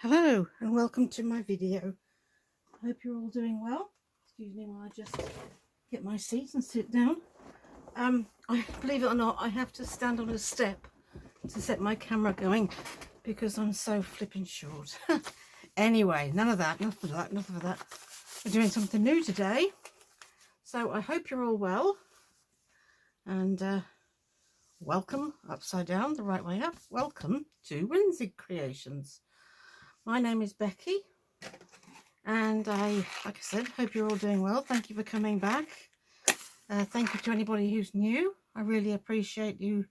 Hello and welcome to my video. I hope you're all doing well. Excuse me while I just get my seat and sit down. Believe it or not, I have to stand on a step to set my camera going because I'm so flipping short. Anyway, none of that, enough of that. We're doing something new today. So I hope you're all well. And welcome, upside down, the right way up. Welcome to Whimsy Creations. My name is Becky, and like I said, hope you're all doing well. Thank you for coming back. Thank you to anybody who's new. I really appreciate you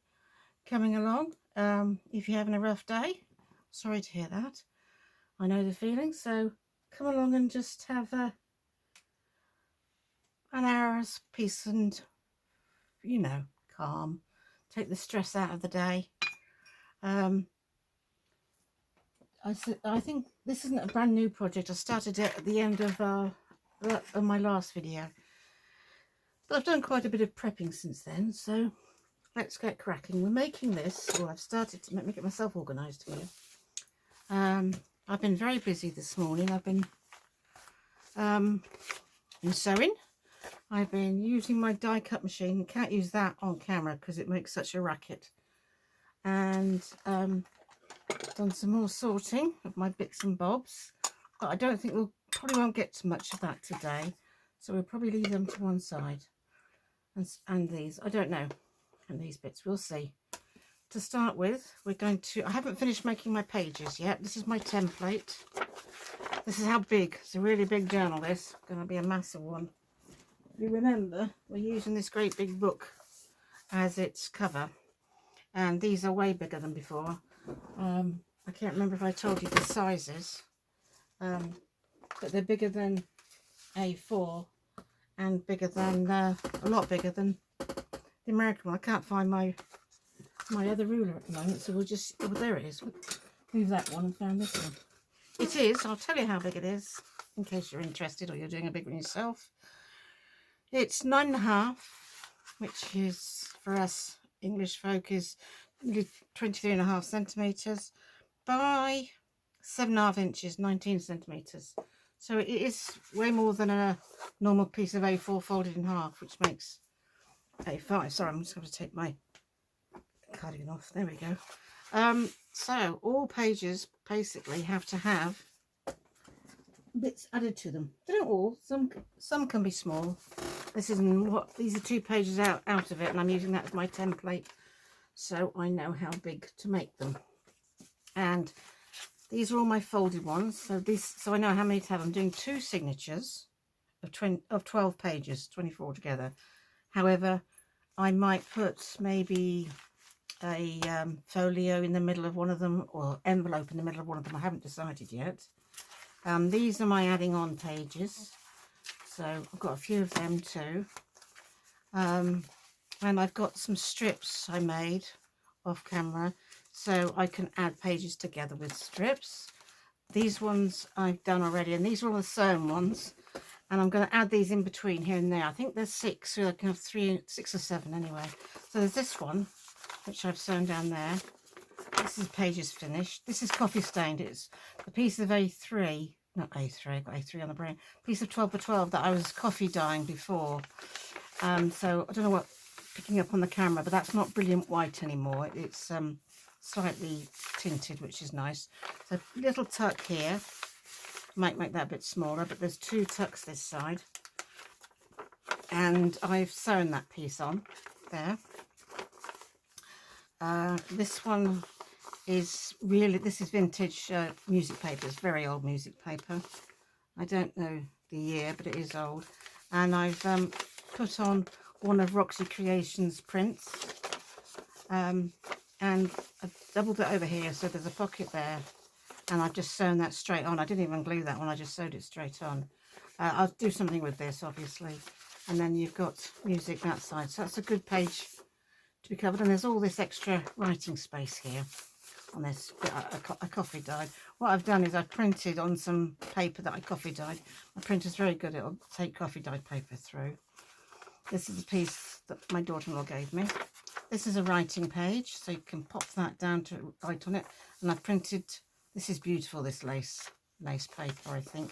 coming along. If you're having a rough day, sorry to hear that. I know the feeling, so come along and just have an hour's peace and, calm. Take the stress out of the day. I think this isn't a brand new project. I started it at the end of my last video, but I've done quite a bit of prepping since then, so let's get cracking. We're making this, or I've started to get myself organised here. I've been very busy this morning. I've been sewing. I've been using my die cut machine. Can't use that on camera because it makes such a racket. And done some more sorting of my bits and bobs, but I don't think probably won't get to much of that today, so we'll probably leave them to one side. And these, I don't know, and these bits, we'll see. To start with, I haven't finished making my pages yet. This is my template. This is how big, it's a really big journal, this, going to be a massive one. You remember, we're using this great big book as its cover, and these are way bigger than before. I can't remember if I told you the sizes, but they're bigger than A4 and bigger than, a lot bigger than the American one. I can't find my other ruler at the moment, so we'll just, oh, there it is. Move that one and found this one. It is, I'll tell you how big it is, in case you're interested or you're doing a big one yourself. It's 9.5, which is, for us English folk, is 23.5 centimetres by 7.5 inches, 19 centimetres. So it is way more than a normal piece of A4 folded in half, which makes A5. Sorry, I'm just going to take my cardigan off. There we go. So all pages basically have to have bits added to them. They don't all. Some can be small. These are 2 pages out of it, and I'm using that as my template, so I know how big to make them. And these are all my folded ones, so I know how many to have. I'm doing 2 signatures of 12 pages, 24 together. However, I might put maybe a folio in the middle of one of them, or envelope in the middle of one of them. I haven't decided yet. These are my adding on pages, so I've got a few of them too. And I've got some strips I made off camera, so I can add pages together with strips. These ones I've done already, and these are all the sewn ones, and I'm going to add these in between here and there. I think there's 6, so I can have 6 or 7 anyway. So there's this one, which I've sewn down there. This is pages finished. This is coffee stained. It's a piece of A3, not A3, I've got A3 on the brain, piece of 12 by 12 that I was coffee dyeing before. So I don't know what picking up on the camera, but that's not brilliant white anymore. It's slightly tinted, which is nice. So little tuck here, might make that a bit smaller, but there's 2 tucks this side, and I've sewn that piece on there. This one is this is vintage music paper. It's very old music paper. I don't know the year, but it is old, and I've put on one of Roxy Creations prints, and I've doubled it over here, so there's a pocket there, and I've just sewn that straight on. I didn't even glue that one, I just sewed it straight on. I'll do something with this, obviously. And then you've got music that side, so that's a good page to be covered. And there's all this extra writing space here on this bit I coffee dyed. What I've done is I've printed on some paper that I coffee dyed. My printer's very good, it'll take coffee dyed paper through. This is a piece that my daughter-in-law gave me. This is a writing page, so you can pop that down to write on it. And I've printed This is beautiful, this lace paper, I think.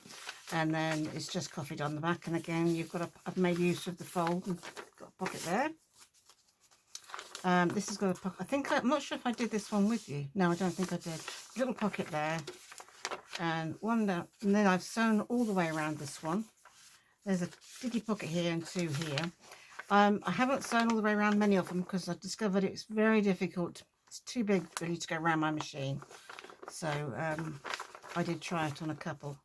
And then it's just copied on the back. And again, you've got I've made use of the fold and got a pocket there. This has got a pocket. I'm not sure if I did this one with you. No, I don't think I did. Little pocket there. And one down. And then I've sewn all the way around this one. There's a sticky pocket here and two here. I haven't sewn all the way around many of them because I've discovered it's very difficult. It's too big really to go around my machine. So I did try it on a couple.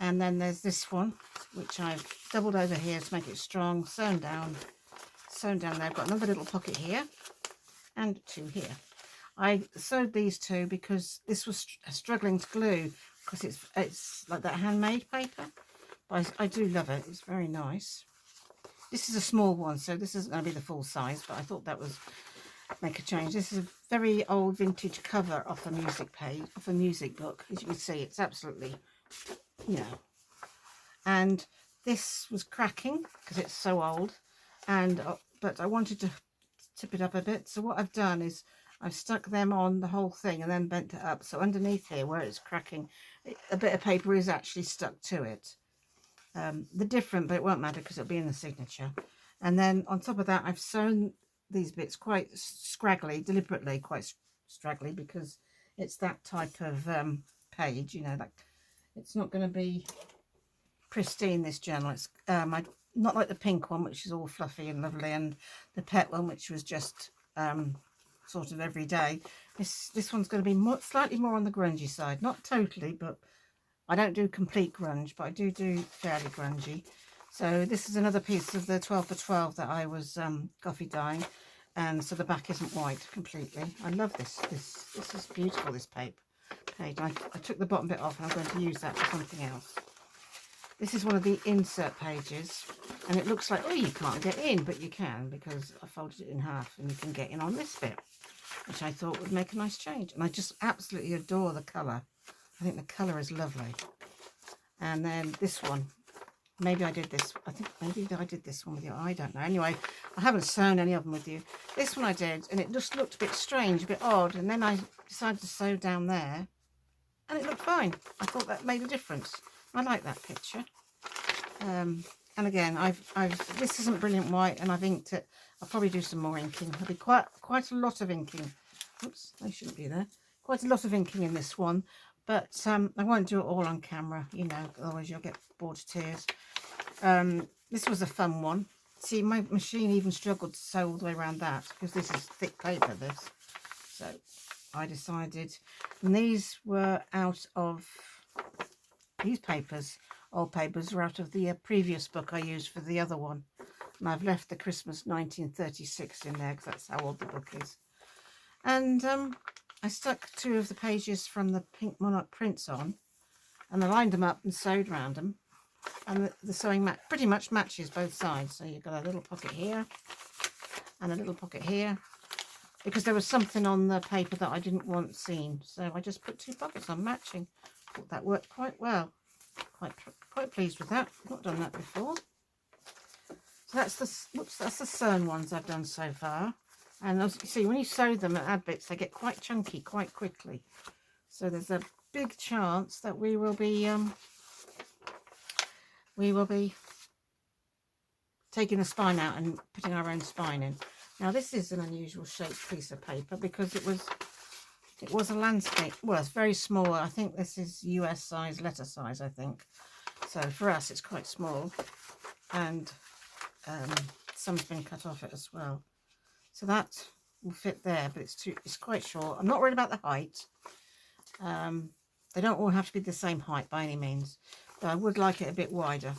And then there's this one, which I've doubled over here to make it strong, sewn down there. I've got another little pocket here and two here. I sewed these two because this was struggling to glue because it's like that handmade paper. But I do love it. It's very nice. This is a small one, so this isn't going to be the full size, but I thought that was make a change. This is a very old vintage cover off a music book. As you can see, it's absolutely, you know. And this was cracking because it's so old, and but I wanted to tip it up a bit. So what I've done is I've stuck them on the whole thing and then bent it up. So underneath here, where it's cracking, a bit of paper is actually stuck to it. They're different, but it won't matter because it'll be in the signature. And then on top of that, I've sewn these bits quite scraggly, deliberately quite straggly, because it's that type of page, you know, like it's not going to be pristine, this journal. It's not like the pink one, which is all fluffy and lovely, and the pet one, which was just sort of every day. This one's going to be slightly more on the grungy side, not totally, but I don't do complete grunge, but I do fairly grungy. So this is another piece of the 12 for 12 that I was coffee dyeing, and so the back isn't white completely. I love this. This is beautiful, this page. I took the bottom bit off and I'm going to use that for something else. This is one of the insert pages, and it looks like, oh, you can't get in, but you can, because I folded it in half and you can get in on this bit, which I thought would make a nice change. And I just absolutely adore the colour. I think the colour is lovely. And then this one, maybe I did this. I think maybe I did this one with you. I don't know. Anyway, I haven't sewn any of them with you. This one I did, and it just looked a bit strange, a bit odd. And then I decided to sew down there, and it looked fine. I thought that made a difference. I like that picture. And again, this isn't brilliant white, and I've inked it. I'll probably do some more inking. There'll be quite a lot of inking. Oops, they shouldn't be there. Quite a lot of inking in this one. But I won't do it all on camera, you know, otherwise you'll get bored to tears. This was a fun one. See, my machine even struggled to sew all the way around that because this is thick paper, this. So I decided, and these were out of, these papers, old papers, were out of the previous book I used for the other one. And I've left the Christmas 1936 in there because that's how old the book is. And I stuck two of the pages from the Pink Monarch prints on, and I lined them up and sewed around them, and the sewing pretty much matches both sides. So you've got a little pocket here and a little pocket here, because there was something on the paper that I didn't want seen, so I just put two pockets on matching. Thought that worked quite well. Quite pleased with that. I've not done that before. So that's the sewn ones I've done so far. And as you see, when you sew them and add bits, they get quite chunky quite quickly. So there's a big chance that we will be taking the spine out and putting our own spine in. Now this is an unusual shaped piece of paper because it was a landscape. Well, it's very small. I think this is US size, letter size, I think. So for us, it's quite small, and some's been cut off it as well. So that will fit there, but it's quite short. I'm not worried about the height. They don't all have to be the same height by any means, but I would like it a bit wider.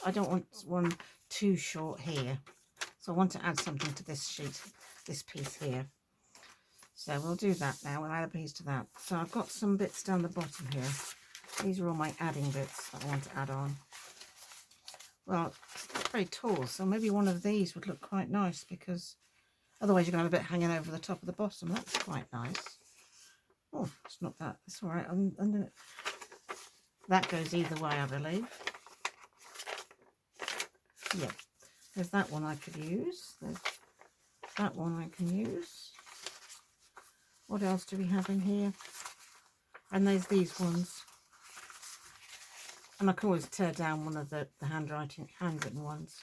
I don't want one too short here. So I want to add something to this sheet, this piece here. So we'll do that now. We'll add a piece to that. So I've got some bits down the bottom here. These are all my adding bits that I want to add on. Well, it's very tall, so maybe one of these would look quite nice, because otherwise you're going to have a bit hanging over the top of the bottom. That's quite nice. Oh, it's not that. It's all right. That goes either way, I believe. Yeah. There's that one I could use. There's that one I can use. What else do we have in here? And there's these ones. And I can always tear down one of the handwritten ones.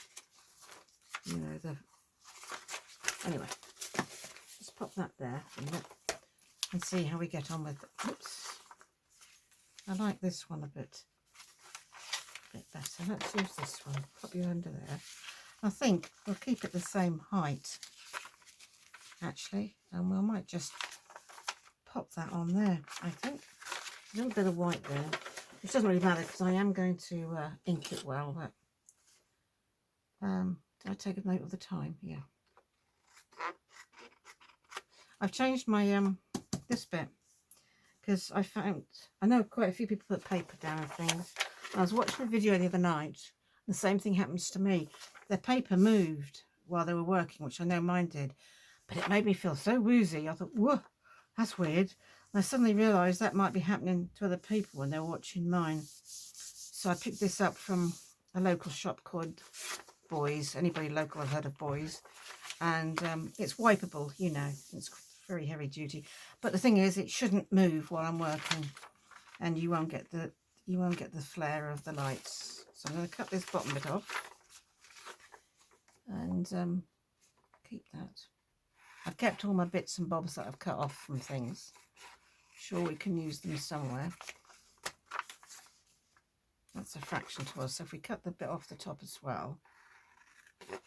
You know, anyway, just pop that there for a minute and see how we get on with it. Oops. I like this one a bit better. Let's use this one. Pop you under there. I think we'll keep it the same height, actually, and we might just pop that on there, I think. A little bit of white there, which doesn't really matter because I am going to ink it well, but did I take a note of the time? Yeah. I've changed my this bit because I know quite a few people put paper down and things. I was watching a video the other night, the same thing happens to me. Their paper moved while they were working, which I know mine did, but it made me feel so woozy. I thought, whoa, that's weird. And I suddenly realised that might be happening to other people when they're watching mine. So I picked this up from a local shop called Boys. Anybody local has heard of Boys. And it's wipeable, you know. It's very heavy duty. But the thing is, it shouldn't move while I'm working, and you won't get the flare of the lights. So I'm going to cut this bottom bit off and keep that. I've kept all my bits and bobs that I've cut off from things. Sure, we can use them somewhere. That's a fraction to us. So if we cut the bit off the top as well. Don't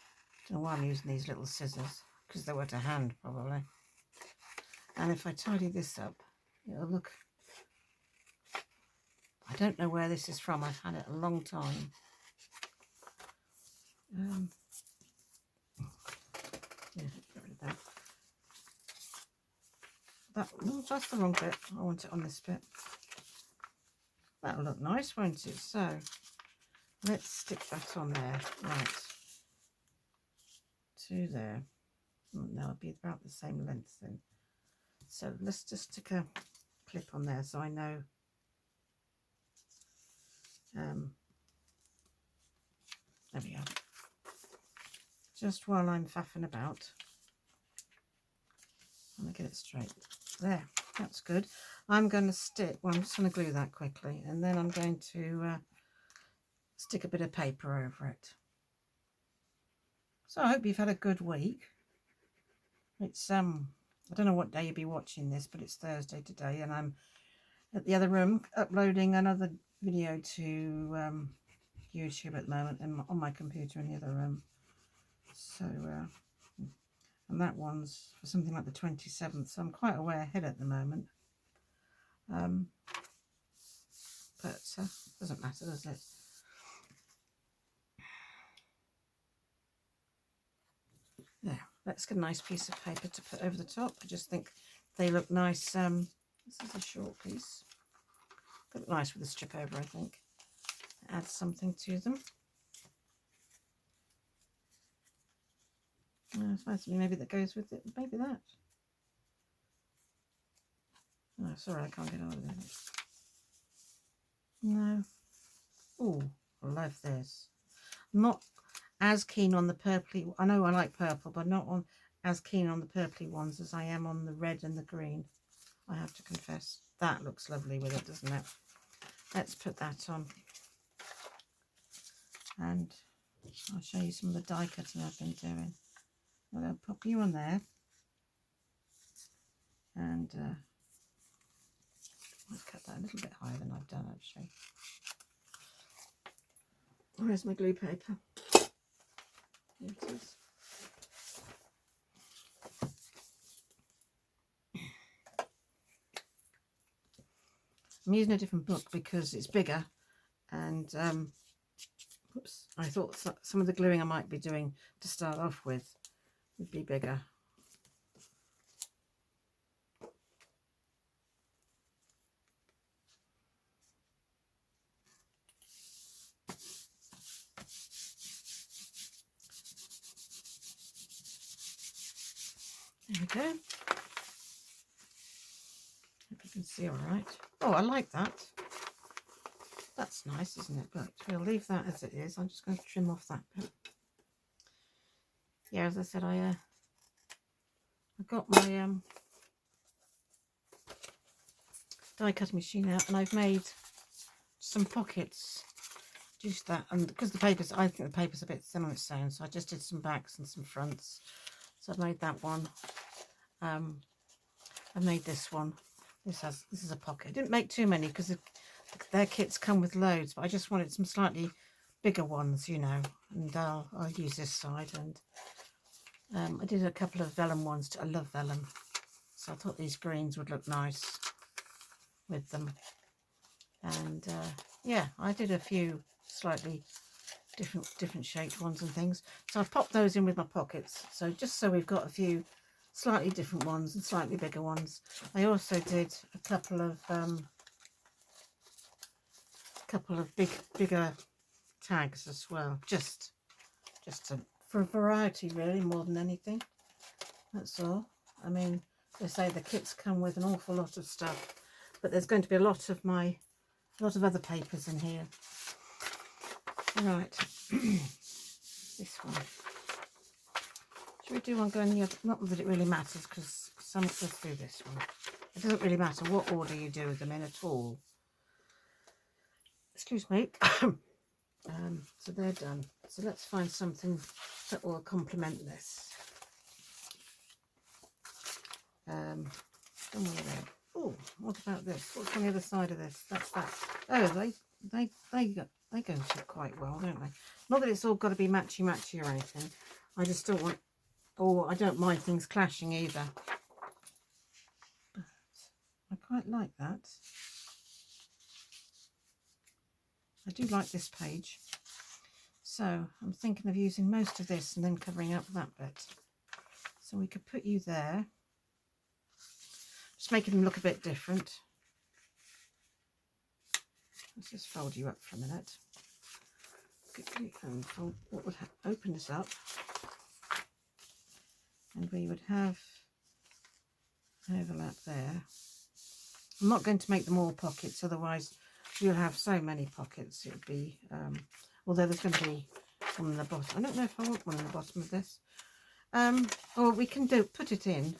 know why I'm using these little scissors, because they were to hand probably. And if I tidy this up, it'll look... I don't know where this is from. I've had it a long time. Yeah, get rid of that. That's the wrong bit. I want it on this bit. That'll look nice, won't it? So let's stick that on there. Right. To there. No, it'll be about the same length then. So let's just stick a clip on there so I know. There we go. Just while I'm faffing about, I'm going to get it straight. There, that's good. I'm going to stick, well, I'm just going to glue that quickly, and then I'm going to stick a bit of paper over it. So I hope you've had a good week. It's, I don't know what day you'll be watching this, but it's Thursday today, and I'm at the other room uploading another video to YouTube at the moment, and on my computer in the other room. So, and that one's for something like the 27th, so I'm quite a way ahead at the moment. But doesn't matter, does it? There, let's get a nice piece of paper to put over the top. I just think they look nice. This is a short piece. They look nice with a strip over, I think. Add something to them. Find something maybe that goes with it. Maybe that. Oh, sorry, I can't get on with it. No. Oh, I love this. I'm not as keen on the purpley. I know I like purple, but not on as keen on the purpley ones as I am on the red and the green. I have to confess. That looks lovely with it, doesn't it? Let's put that on. And I'll show you some of the die cutting I've been doing. I'm going to pop you on there. And I'll cut that a little bit higher than I've done actually. Where's my glue paper? Here it is. I'm using a different book because it's bigger, and oops, I thought some of the gluing I might be doing to start off with would be bigger. There we go. Hope you can see all right. Oh, I like that. That's nice, isn't it? But we'll leave that as it is. I'm just going to trim off that bit. Yeah, as I said, I got my die cutting machine out, and I've made some pockets. Just that, and because the papers, I think the paper's a bit thin on its own, so I just did some backs and some fronts. So I made that one. I made this one. This is a pocket. I didn't make too many because their kits come with loads, but I just wanted some slightly bigger ones, you know. And I'll use this side. And I did a couple of vellum ones. I love vellum, so I thought these greens would look nice with them. And yeah, I did a few slightly different shaped ones and things. So I've popped those in with my pockets. So just so we've got a few slightly different ones and slightly bigger ones. I also did a couple of bigger tags as well, just for a variety really, more than anything. That's all. I mean, they say the kits come with an awful lot of stuff, but there's going to be a lot of other papers in here. Right. This one. Should we do one going the other? Not that it really matters, because let's do this one. It doesn't really matter what order you do them in at all. Excuse me. So they're done. So let's find something that will complement this. Oh, what about this? What's on the other side of this? That's that. Oh, they go quite well, don't they? Not that it's all got to be matchy or anything. I just don't want, or I don't mind things clashing either. But I quite like that. I do like this page. So I'm thinking of using most of this and then covering up that bit. So we could put you there. Just making them look a bit different. Let's just fold you up for a minute. Quickly, and fold, what would open this up, and we would have an overlap there. I'm not going to make them all pockets, otherwise you'll have so many pockets. It would be, although there's going to be one in the bottom. I don't know if I want one in the bottom of this. Or we can put it in.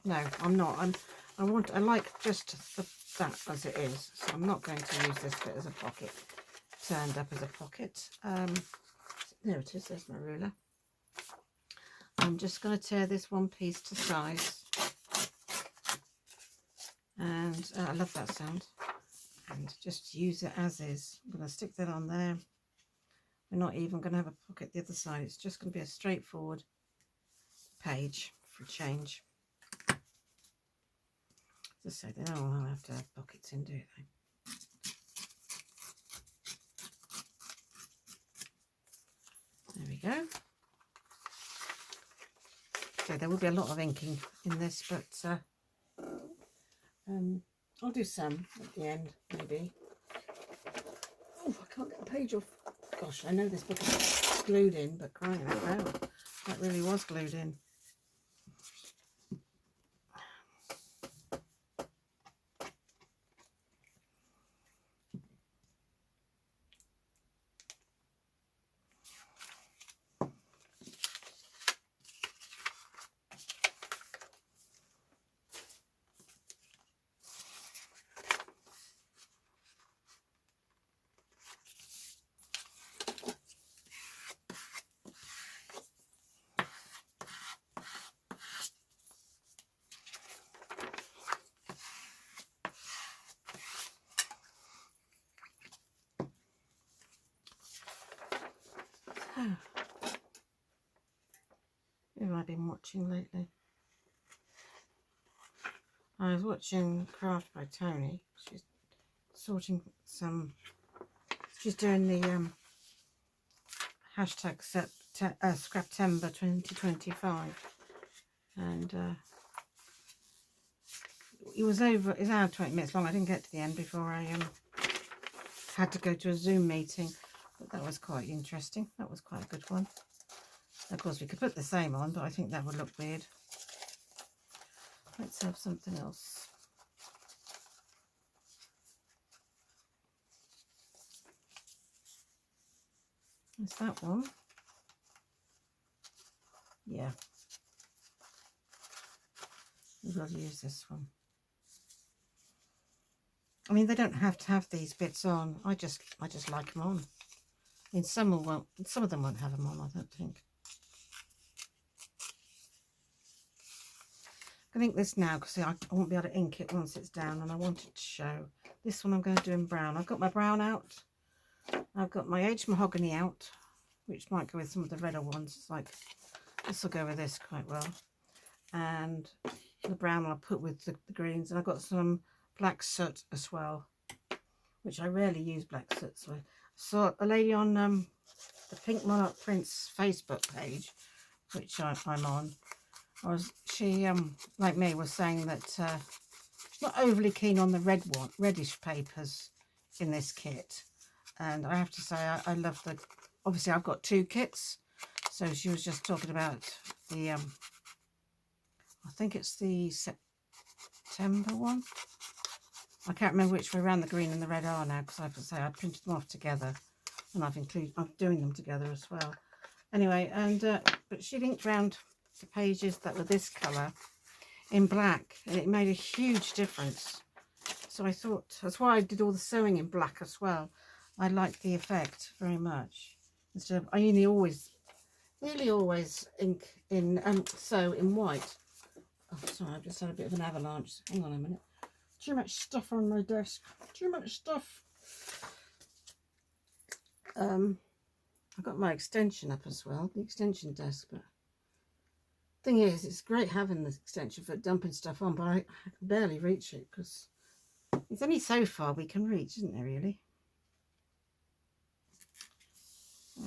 No, I'm not. I like just that as it is, so I'm not going to use this bit as a pocket, turned up as a pocket. There it is, there's my ruler. I'm just going to tear this one piece to size, and I love that sound, and just use it as is. I'm going to stick that on there. We're not even going to have a pocket the other side, it's just going to be a straightforward page for a change. Just say they don't all have to have pockets in, do they? There we go. So there will be a lot of inking in this, but I'll do some at the end, maybe. Oh, I can't get the page off. Gosh, I know this book is glued in, but crying out loud, that really was glued in. Who have I been watching lately? I was watching Craft by Tony. She's sorting some. She's doing the hashtag Scraptember 2025, and it was over. It's hour 20 minutes long. I didn't get to the end before I had to go to a Zoom meeting, but that was quite interesting. That was quite a good one. Of course, we could put the same on, but I think that would look weird. Let's have something else. Is that one? Yeah. We've got to use this one. I mean, they don't have to have these bits on. I just like them on. I mean, some of them won't have them on, I don't think. I think this now because I won't be able to ink it once it's down, and I want it to show. This one I'm going to do in brown. I've got my brown out. I've got my aged mahogany out, which might go with some of the redder ones. It's like, this will go with this quite well. And the brown I'll put with the greens. And I've got some black soot as well, which I rarely use black soot. So I saw a lady on the Pink Monarch Prince Facebook page, which I'm on. She, like me, was saying that she's not overly keen on the reddish papers in this kit. And I have to say, I love the, obviously I've got two kits. So she was just talking about the, I think it's the September one. I can't remember which way around the green and the red are now, because I have to say I printed them off together. And I'm doing them together as well. Anyway, and but she linked round the pages that were this colour in black, and it made a huge difference. So I thought, that's why I did all the sewing in black as well. I liked the effect very much. Instead of, I nearly always ink in sew in white. Oh, sorry, I've just had a bit of an avalanche. Hang on a minute. Too much stuff on my desk. Too much stuff. I've got my extension up as well, the extension desk, but thing is, it's great having this extension for dumping stuff on, but I can barely reach it because it's only so far we can reach, isn't there, really? So,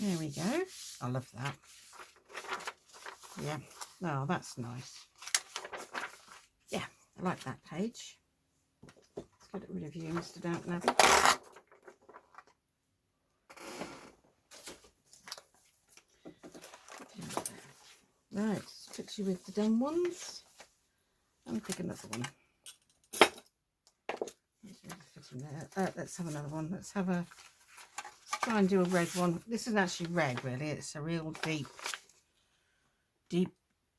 there we go. I love that. Yeah. Oh, that's nice. Yeah, I like that page. Let's get rid of you, Mr. Downton Abbey. Right, fix you with the done ones. And pick another one. Fit in there. Let's have another one. Let's try and do a red one. This isn't actually red, really. It's a real deep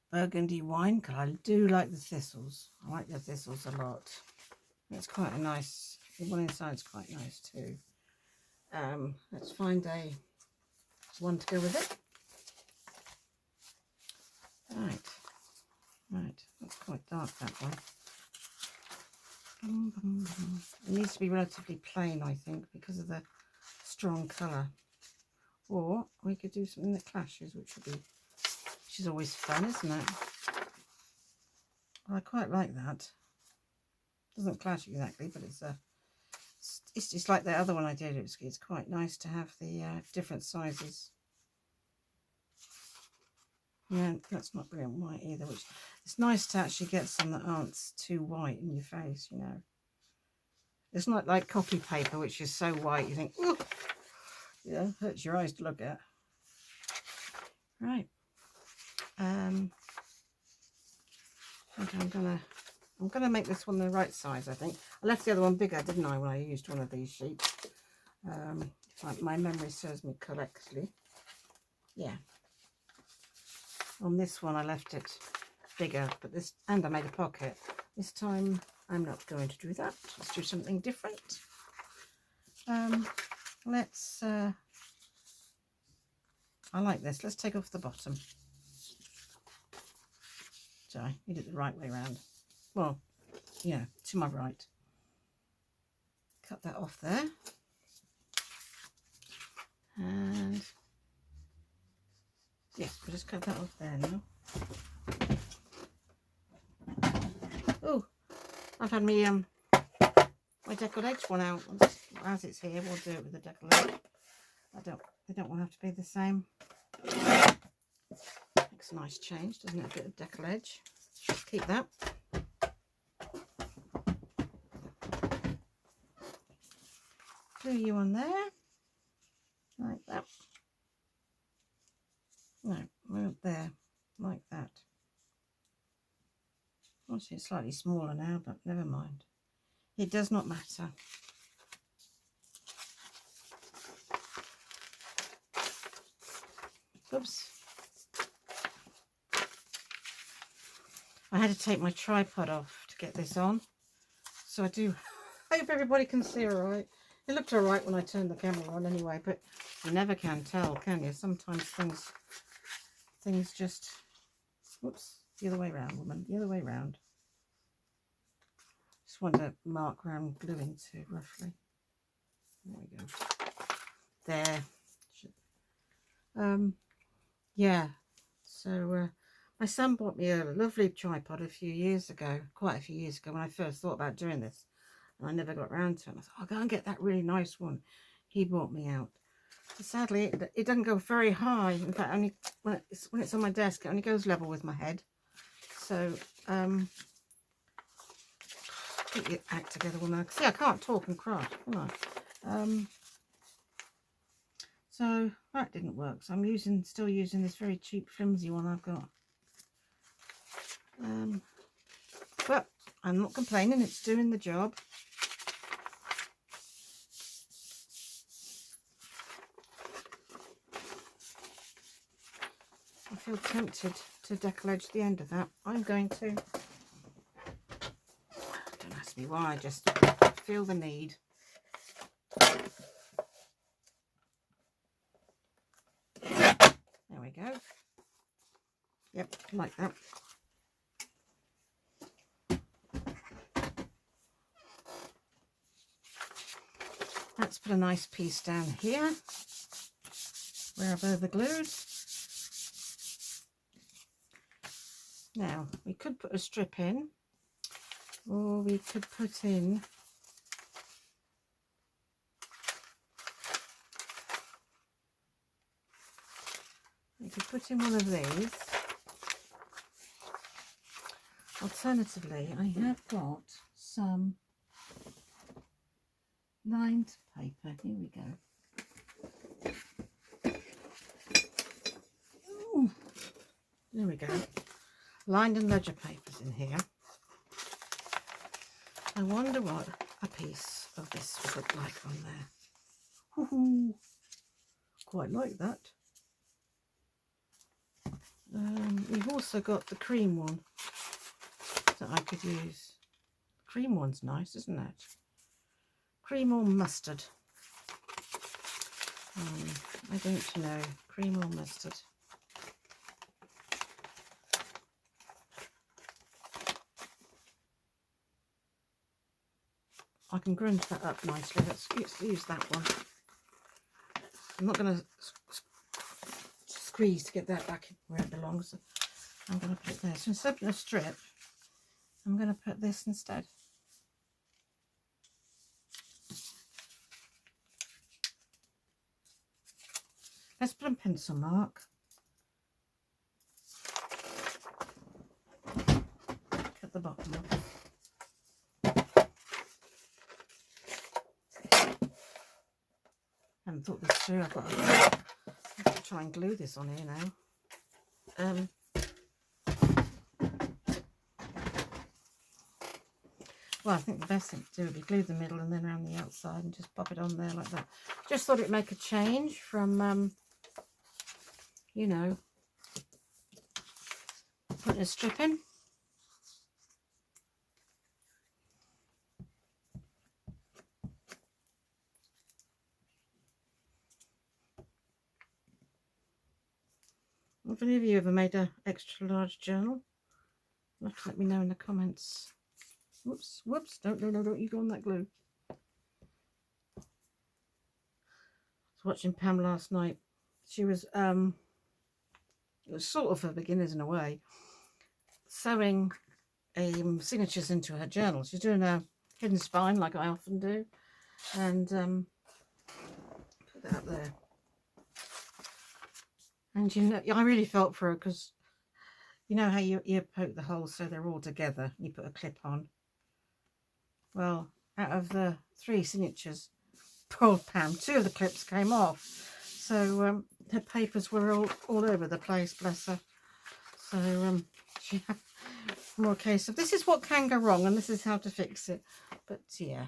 burgundy wine colour. I do like the thistles. I like the thistles a lot. It's quite a nice. The one inside is quite nice too. Let's find one to go with it. Right, that's quite dark, that one. It needs to be relatively plain, I think, because of the strong colour. Or we could do something that clashes, which is always fun, isn't it? Well, I quite like that. Doesn't clash exactly, but it's just like the other one I did. It's quite nice to have the different sizes. Yeah, that's not brilliant white either, which it's nice to actually get some that aren't too white in your face, you know. It's not like copy paper, which is so white you think, oh, yeah, hurts your eyes to look at. Right. I think I'm gonna make this one the right size, I think. I left the other one bigger, didn't I, when I used one of these sheets? If my memory serves me correctly. Yeah. On this one I left it bigger, but and I made a pocket. This time I'm not going to do that. Let's do something different. I like this. Let's take off the bottom. Sorry, you did it the right way around. Well, yeah, to my right. Cut that off there. And yeah, we'll just cut that off there now. Oh, I've had my deckled edge one out. As it's here, we'll do it with the deckled edge. They don't want to have to be the same. Makes a nice change, doesn't it? A bit of deckled edge. Just keep that. Glue you on there, like that. No, right there, like that. Obviously it's slightly smaller now, but never mind. It does not matter. Oops. I had to take my tripod off to get this on. So I do hope everybody can see all right. It looked all right when I turned the camera on anyway, but you never can tell, can you? Sometimes things just, whoops, the other way around, woman, the other way around. Just want to mark where I'm gluing to roughly. There we go. There. Yeah. So my son bought me a lovely tripod a few years ago, quite a few years ago, when I first thought about doing this, and I never got around to it. I thought, I'll go and get that really nice one he bought me out. So sadly, it doesn't go very high. In fact, only when it's on my desk, it only goes level with my head. So get your act together, woman. See, I can't talk and craft, can I? So that didn't work. So I'm still using this very cheap, flimsy one I've got. But I'm not complaining. It's doing the job. I feel tempted to decollage the end of that. I'm going to. Don't ask me why. I just feel the need. There we go. Yep, like that. Let's put a nice piece down here where I've overglued. Now, we could put a strip in, or we could put in one of these. Alternatively, I have got some lined paper. Here we go. Ooh, there we go. Lined and ledger papers in here. I wonder what a piece of this would look like on there. Ooh, quite like that. We've also got the cream one that I could use. The cream one's nice, isn't it? Cream or mustard? I don't know. Cream or mustard? I can grunge that up nicely. Let's use that one. I'm not going to squeeze to get that back where it belongs. I'm going to put it there. So instead of putting a strip, I'm going to put this instead. Let's put a pencil mark. Cut the bottom off. I haven't thought this through. I've got to try and glue this on here now. Well, I think the best thing to do would be glue the middle and then around the outside and just pop it on there like that. Just thought it'd make a change from, you know, putting a strip in. Have any of you ever made an extra large journal? You'll have to let me know in the comments. Whoops, whoops, don't you go on that glue. I was watching Pam last night. She was, it was sort of for beginners in a way, sewing signatures into her journal. She's doing a hidden spine like I often do, and put that up there. And you know, I really felt for her because you know how you poke the holes so they're all together. You put a clip on. Well, out of the 3 signatures, poor Pam, 2 of the clips came off. So her papers were all over the place, bless her. So she had more case of this is what can go wrong and this is how to fix it. But yeah,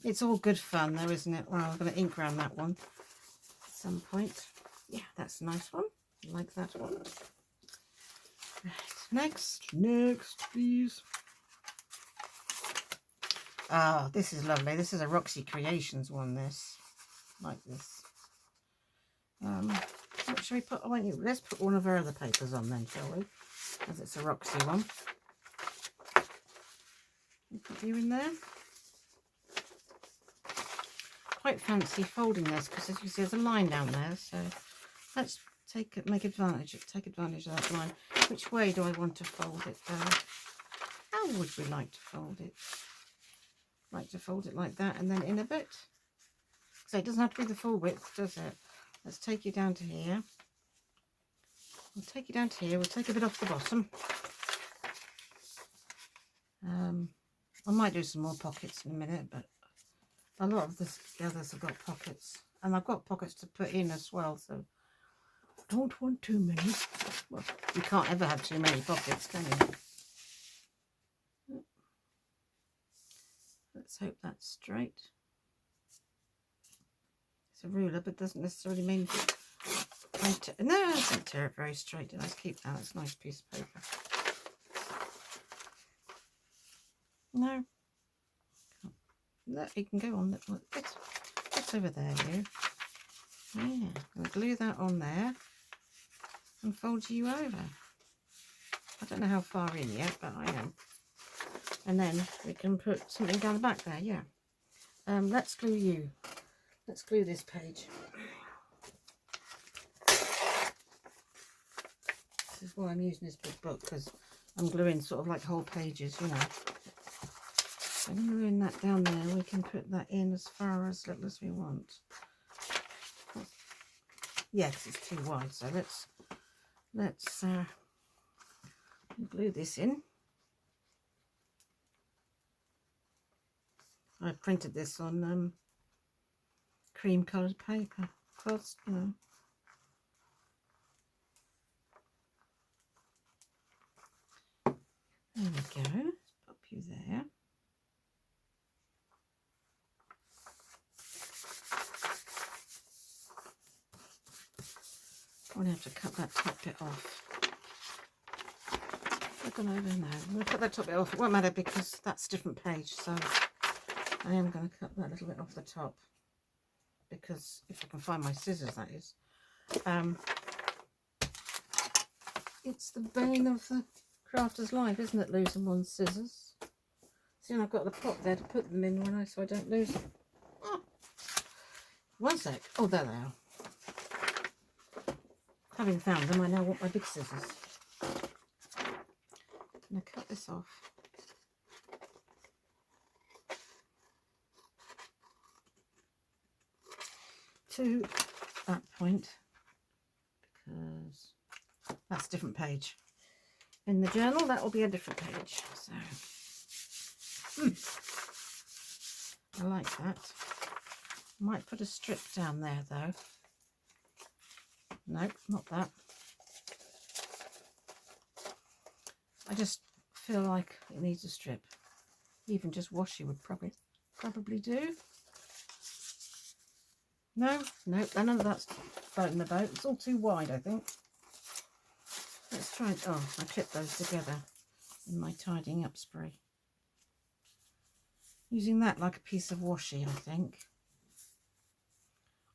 it's all good fun though, isn't it? Well, I'm going to ink around that one at some point. Yeah, that's a nice one. I like that one. Right, next, please. Ah, this is lovely. This is a Roxy Creations one, this. Like this. What shall we put? Oh, let's put one of our other papers on then, shall we? As it's a Roxy one. Put you in there. Quite fancy folding this because as you see there's a line down there, so let's take advantage of that line. Which way do I want to fold it though? How would we like to fold it? Like to fold it like that and then in a bit. So it doesn't have to be the full width, does it? Let's take you down to here. We'll take you down to here. We'll take a bit off the bottom. I might do some more pockets in a minute, but a lot of the others have got pockets. And I've got pockets to put in as well, so I don't want too many. Well, you can't ever have too many pockets, can you? Let's hope that's straight. It's a ruler, but doesn't necessarily mean... No, I didn't tear it very straight. Let's keep that. It's a nice piece of paper. No. No, you can go on. It's over there, you. Yeah. I'll glue that on there and fold you over. I don't know how far in yet, but I am. And then we can put something down the back there, yeah. Let's glue you. Let's glue this page. This is why I'm using this big book, because I'm gluing sort of like whole pages, you know. So I'm gluing that down there. We can put that in as far as little as we want. Yes, it's too wide, so let's glue this in. I printed this on cream coloured paper, because you know. There we go. Pop you there. I'm going to have to cut that top bit off. I've gone over now. I'm going to cut that top bit off. It won't matter because that's a different page, so I am going to cut that little bit off the top. Because if I can find my scissors, that is. It's the bane of the crafter's life, isn't it, losing one's scissors? See, and I've got the pot there to put them in so I don't lose them. Oh. One sec. Oh, there they are. Having found them, I now want my big scissors. I'm going to cut this off. To that point, because that's a different page. In the journal, that will be a different page. So, I like that. Might put a strip down there though. Nope, not that. I just feel like it needs a strip. Even just washi would probably do. No, nope, none of that's floating about. It's all too wide, I think. Let's try it. Oh, I clipped those together in my tidying up spray. Using that like a piece of washi, I think.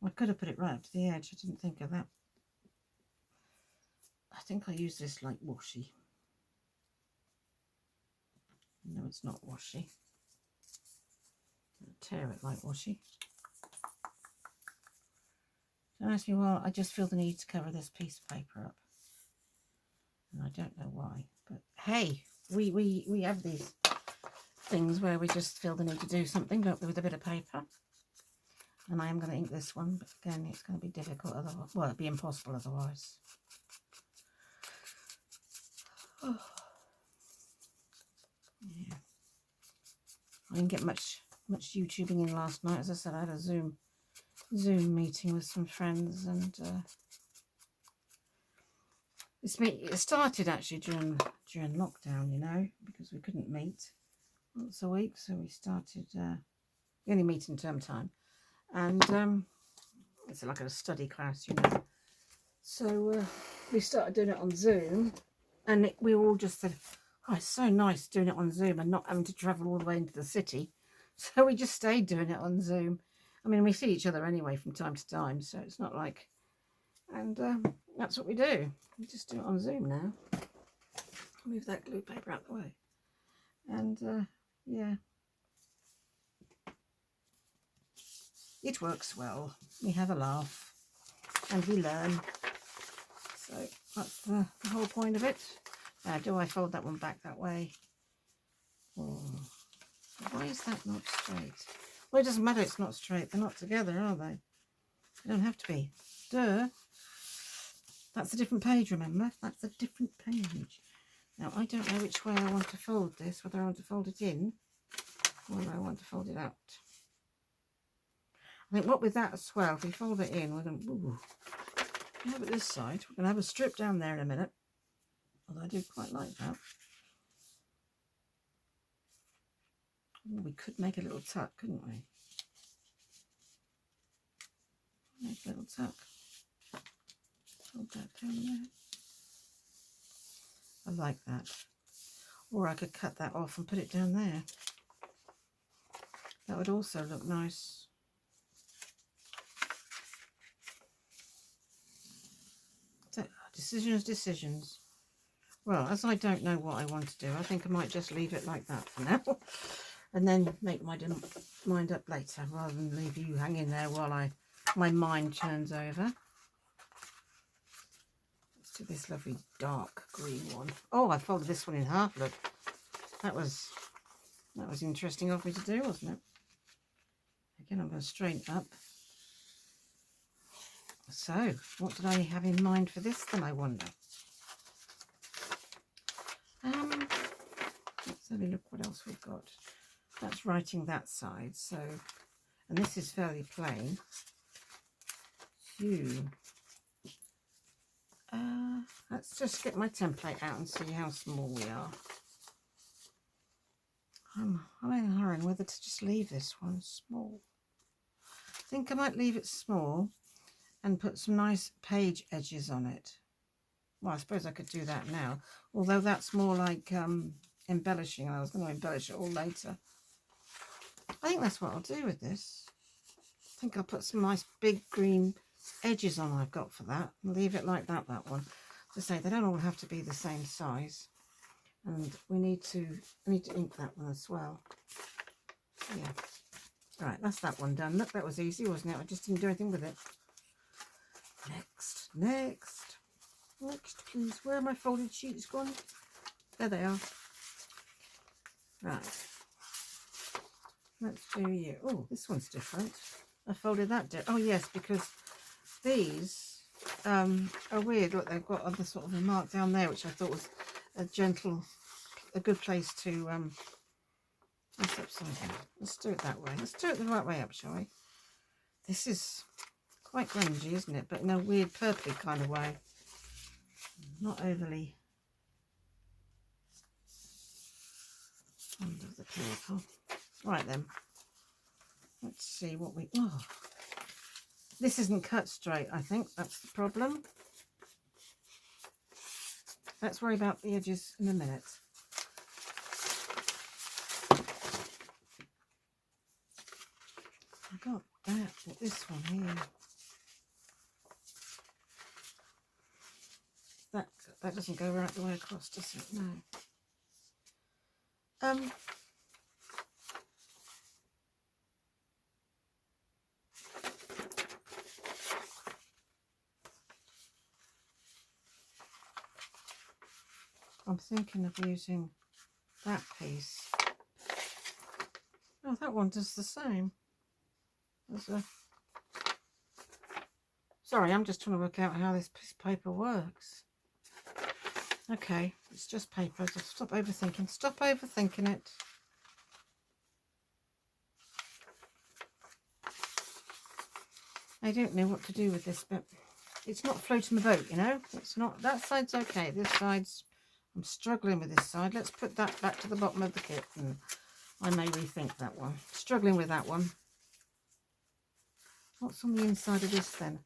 I could have put it right up to the edge. I didn't think of that. I think I use this like washi. No, it's not washi. I'll tear it like washi. Don't ask me why. I just feel the need to cover this piece of paper up. And I don't know why. But hey, we have these things where we just feel the need to do something, don't we, with a bit of paper. And I am going to ink this one, but again, it's going to be difficult otherwise. Well, it'd be impossible otherwise. Oh. Yeah. I didn't get much YouTubing in last night. As I said, I had a Zoom meeting with some friends, and it started actually during lockdown, you know, because we couldn't meet once a week, so we started. We only meet in term time, and it's like a study class, you know. So we started doing it on Zoom, and we all just said, "Oh, it's so nice doing it on Zoom and not having to travel all the way into the city So we just stayed doing it on Zoom. I mean, we see each other anyway from time to time, so it's not like... And that's what we do. We just do it on Zoom now. Move that glue paper out the way. And yeah. It works well. We have a laugh. And we learn. So that's the whole point of it. Now, do I fold that one back that way? Oh, why is that not straight? Well, it doesn't matter, it's not straight. They're not together, are they? They don't have to be. Duh. That's a different page, remember? That's a different page. Now, I don't know which way I want to fold this, whether I want to fold it in or whether I want to fold it out. I think what with that as well, if we fold it in, we're going to have it this side. We're going to have a strip down there in a minute. Although I do quite like that. Ooh, we could make a little tuck, couldn't we? Make a little tuck. Hold that down there. I like that. Or I could cut that off and put it down there. That would also look nice. So, decisions. Well, as I don't know what I want to do, I think I might just leave it like that for now. And then make my mind up later, rather than leave you hanging there while my mind turns over. Let's do this lovely dark green one. Oh, I folded this one in half, look. That was interesting of me to do, wasn't it? Again, I'm going to straighten up. So, what did I have in mind for this then, I wonder? Let's have a look what else we've got. That's writing that side, so, and this is fairly plain. Let's just get my template out and see how small we are. I'm in a hurry whether to just leave this one small. I think I might leave it small and put some nice page edges on it. Well, I suppose I could do that now, although that's more like embellishing, and I was going to embellish it all later. I think that's what I'll do with this. I think I'll put some nice big green edges on I've got for that and leave it like that one. To say they don't all have to be the same size, and I need to ink that one as well. Yeah. Right, that's that one done. Look, that was easy, wasn't it? I just didn't do anything with it. Next, please. Where are my folded sheets gone? There they are. Right. Let's do you. Oh, this one's different. I folded that down. Oh, yes, because these are weird. Look, they've got other sort of a mark down there, which I thought was a good place to that's upside down. Let's do it that way. Let's do it the right way up, shall we? This is quite grungy, isn't it? But in a weird purpley kind of way. Not overly fond of the purple. Right then. Let's see what we... Oh, this isn't cut straight, I think. That's the problem. Let's worry about the edges in a minute. I got that, but this one here. That doesn't go right the way across, does it? No. I'm thinking of using that piece. Oh, that one does the same. Sorry, I'm just trying to work out how this piece of paper works. Okay, it's just paper. Just stop overthinking. Stop overthinking it. I don't know what to do with this, but it's not floating the boat, you know. It's not. That side's okay. This side's... I'm struggling with this side. Let's put that back to the bottom of the kit, and I may rethink that one. Struggling with that one. What's on the inside of this then?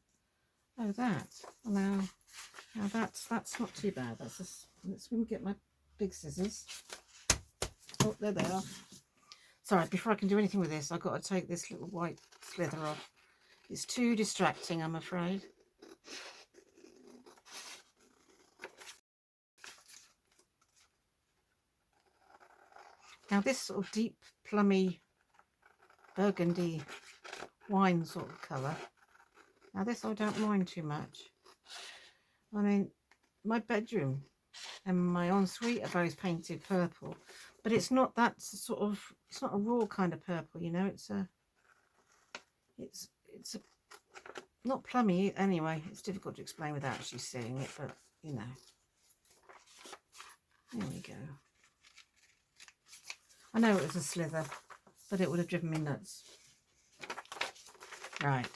Oh, that. Now that's not too bad. That's just, let's get my big scissors. Oh, there they are. Sorry, before I can do anything with this, I've got to take this little white slither off. It's too distracting, I'm afraid. Now this sort of deep, plummy, burgundy wine sort of colour. Now this I don't mind too much. I mean, my bedroom and my ensuite are both painted purple, but it's not that sort of, it's not a raw kind of purple, you know. It's a not plummy anyway. It's difficult to explain without actually seeing it, but you know. There we go. I know it was a slither, but it would have driven me nuts. Right,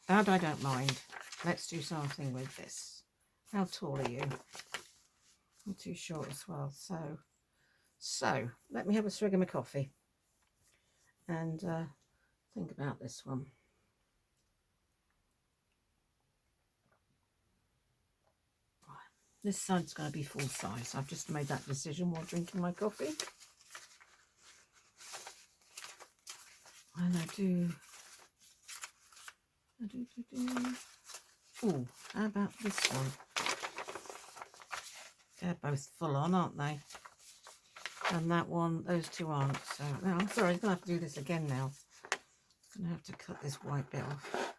that I don't mind. Let's do something with this. How tall are you? I'm too short as well. So let me have a swig of my coffee and think about this one. This side's going to be full size. I've just made that decision while drinking my coffee. And I do. Oh, how about this one? They're both full on, aren't they? And that one, those two aren't. So, no, I'm sorry, I'm going to have to do this again now. I'm going to have to cut this white bit off.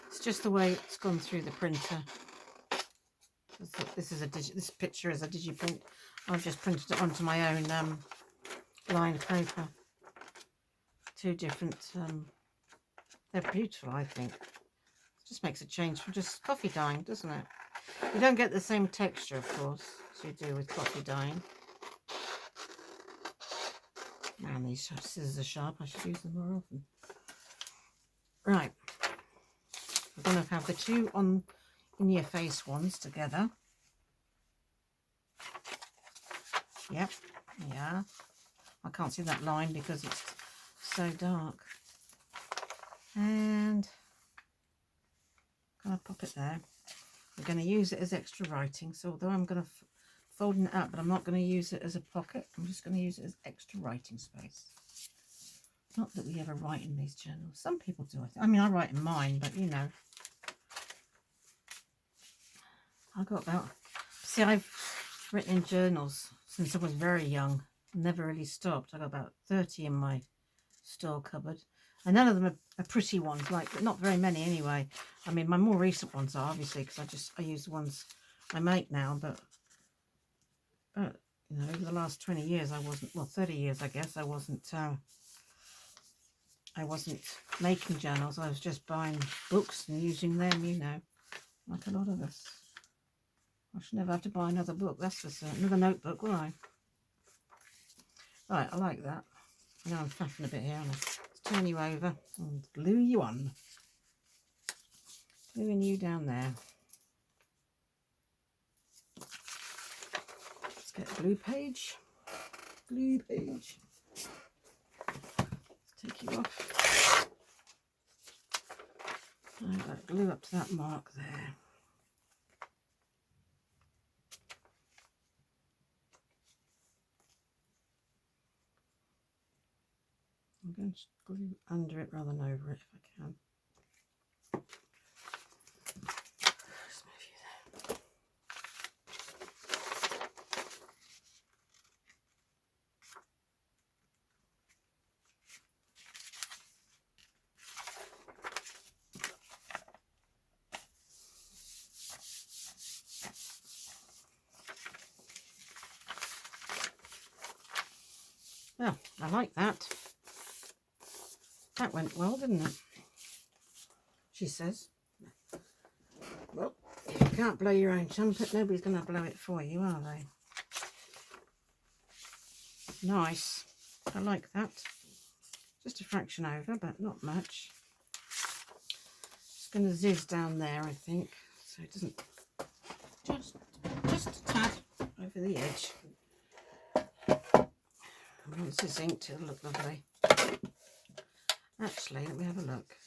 It's just the way it's gone through the printer. This picture is a digiprint. I've just printed it onto my own lined paper. Two different, they're beautiful, I think. It just makes a change from just coffee dyeing, doesn't it? You don't get the same texture, of course, as you do with coffee dyeing. Man, these scissors are sharp. I should use them more often. Right. We're going to have the two on in your face ones together. Yep. Yeah. I can't see that line because it's so dark. And I'm going to pop it there. I'm going to use it as extra writing. So although I'm going to fold it up, but I'm not going to use it as a pocket. I'm just going to use it as extra writing space. Not that we ever write in these journals. Some people do, I think. I mean, I write in mine, but you know. I've written in journals since I was very young. Never really stopped. I got about 30 in my store cupboard. And none of them are pretty ones, like, not very many anyway. I mean, my more recent ones are, obviously, because I use the ones I make now, but you know, over the last 20 years I wasn't, well, 30 years I guess, I wasn't making journals. I was just buying books and using them, you know, like a lot of us. I should never have to buy another book, that's for certain. Another notebook, will I? Right, I like that. Now I'm faffing a bit here. Let's turn you over and glue you on. Gluing you down there. Let's get a glue page. Glue page. Let's take you off. I've got glue up to that mark there. I'm going to glue under it rather than over it if I can. Just move you there. Well, I like that. That went well, didn't it? She says. Well, if you can't blow your own trumpet, nobody's going to blow it for you, are they? Nice. I like that. Just a fraction over, but not much. Just going to zizz down there, I think, so it doesn't just a tad over the edge. Once it's inked, it'll look lovely. Actually, let me have a look.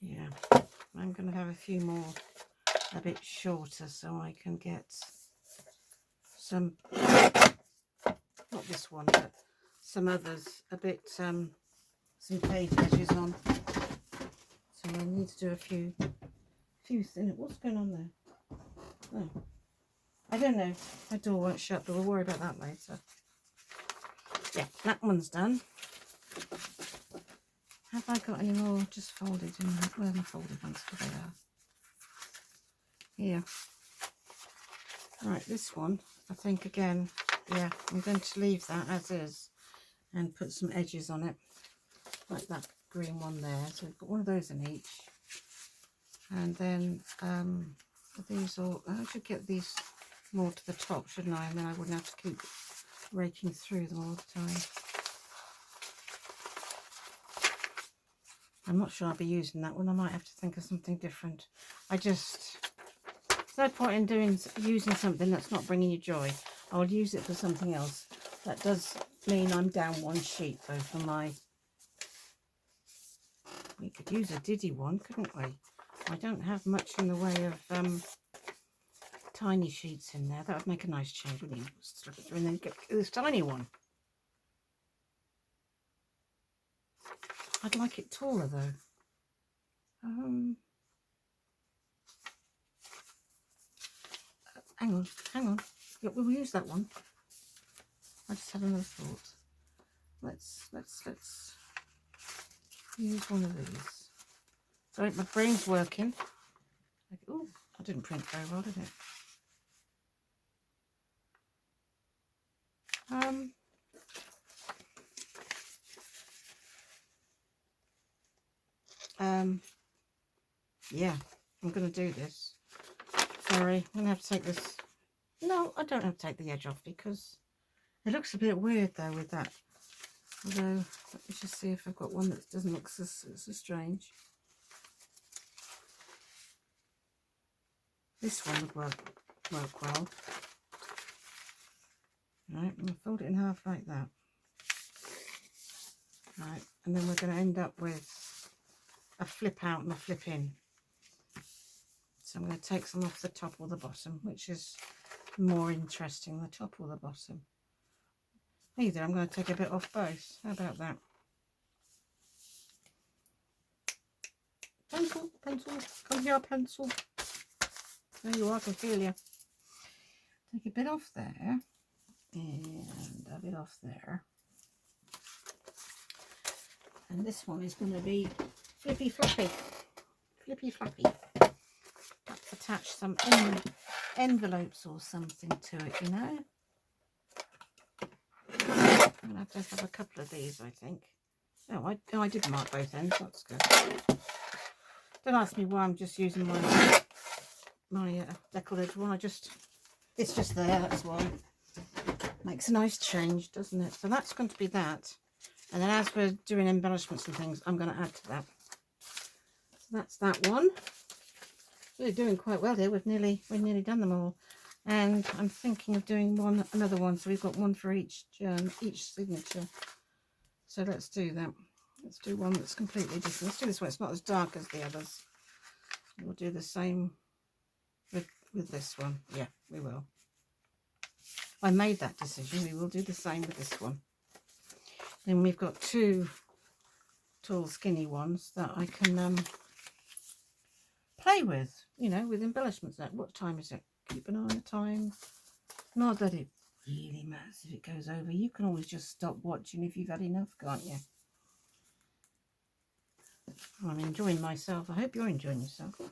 Yeah, I'm going to have a few more a bit shorter so I can get some, not this one, but some others a bit, some page edges on. So I need to do a few things. What's going on there? Oh, I don't know. My door won't shut, but we'll worry about that later. Yeah, that one's done. Have I got any more just folded in? Where are my folded ones? There they are. Here. Right, this one, I think again, yeah, I'm going to leave that as is and put some edges on it, like that green one there. So we've got one of those in each. And then these all, I should get these more to the top, shouldn't I? And then I wouldn't have to keep raking through them all the time. I'm not sure I'll be using that one. I might have to think of something different. There's no point in using something that's not bringing you joy. I'll use it for something else. That does mean I'm down one sheet though for my... We could use a Diddy one, couldn't we? I don't have much in the way of tiny sheets in there. That would make a nice change, wouldn't it? Slip it through and then get this tiny one. I'd like it taller though. Hang on. Yeah, we'll use that one. I just had another thought. Let's use one of these. Sorry, my brain's working. Oh, I didn't print very well, did it? Yeah, I'm going to do this. Sorry, I'm going to have to take this. No, I don't have to take the edge off because it looks a bit weird though with that. Although, let me just see if I've got one that doesn't look so strange. This one would work well. Right, I'm going to fold it in half like that. Right, and then we're going to end up with a flip out and a flip in. So I'm going to take some off the top or the bottom, which is more interesting, the top or the bottom. Either, I'm going to take a bit off both. How about that? Pencil, come here, pencil. There you are, I can feel you. Take a bit off there and a bit off there. And this one is going to be flippy floppy. Flippy floppy. Let's attach some envelopes or something to it, you know. I'm going to have a couple of these, I think. Oh, I did mark both ends. That's good. Don't ask me why I'm just using my decorative one. It's just there, that's why. Makes a nice change, doesn't it? So that's going to be that. And then as we're doing embellishments and things, I'm going to add to that. So that's that one. We're doing quite well here. We've nearly done them all. And I'm thinking of doing another one. So we've got one for each signature. So let's do that. Let's do one that's completely different. Let's do this one. It's not as dark as the others. We'll do the same with this one. Yeah, we will. I made that decision. We will do the same with this one. Then we've got two tall, skinny ones that I can play with, you know, with embellishments. What time is it? Keep an eye on the time. Not that it really matters if it goes over. You can always just stop watching if you've had enough, can't you? I'm enjoying myself. I hope you're enjoying yourself. You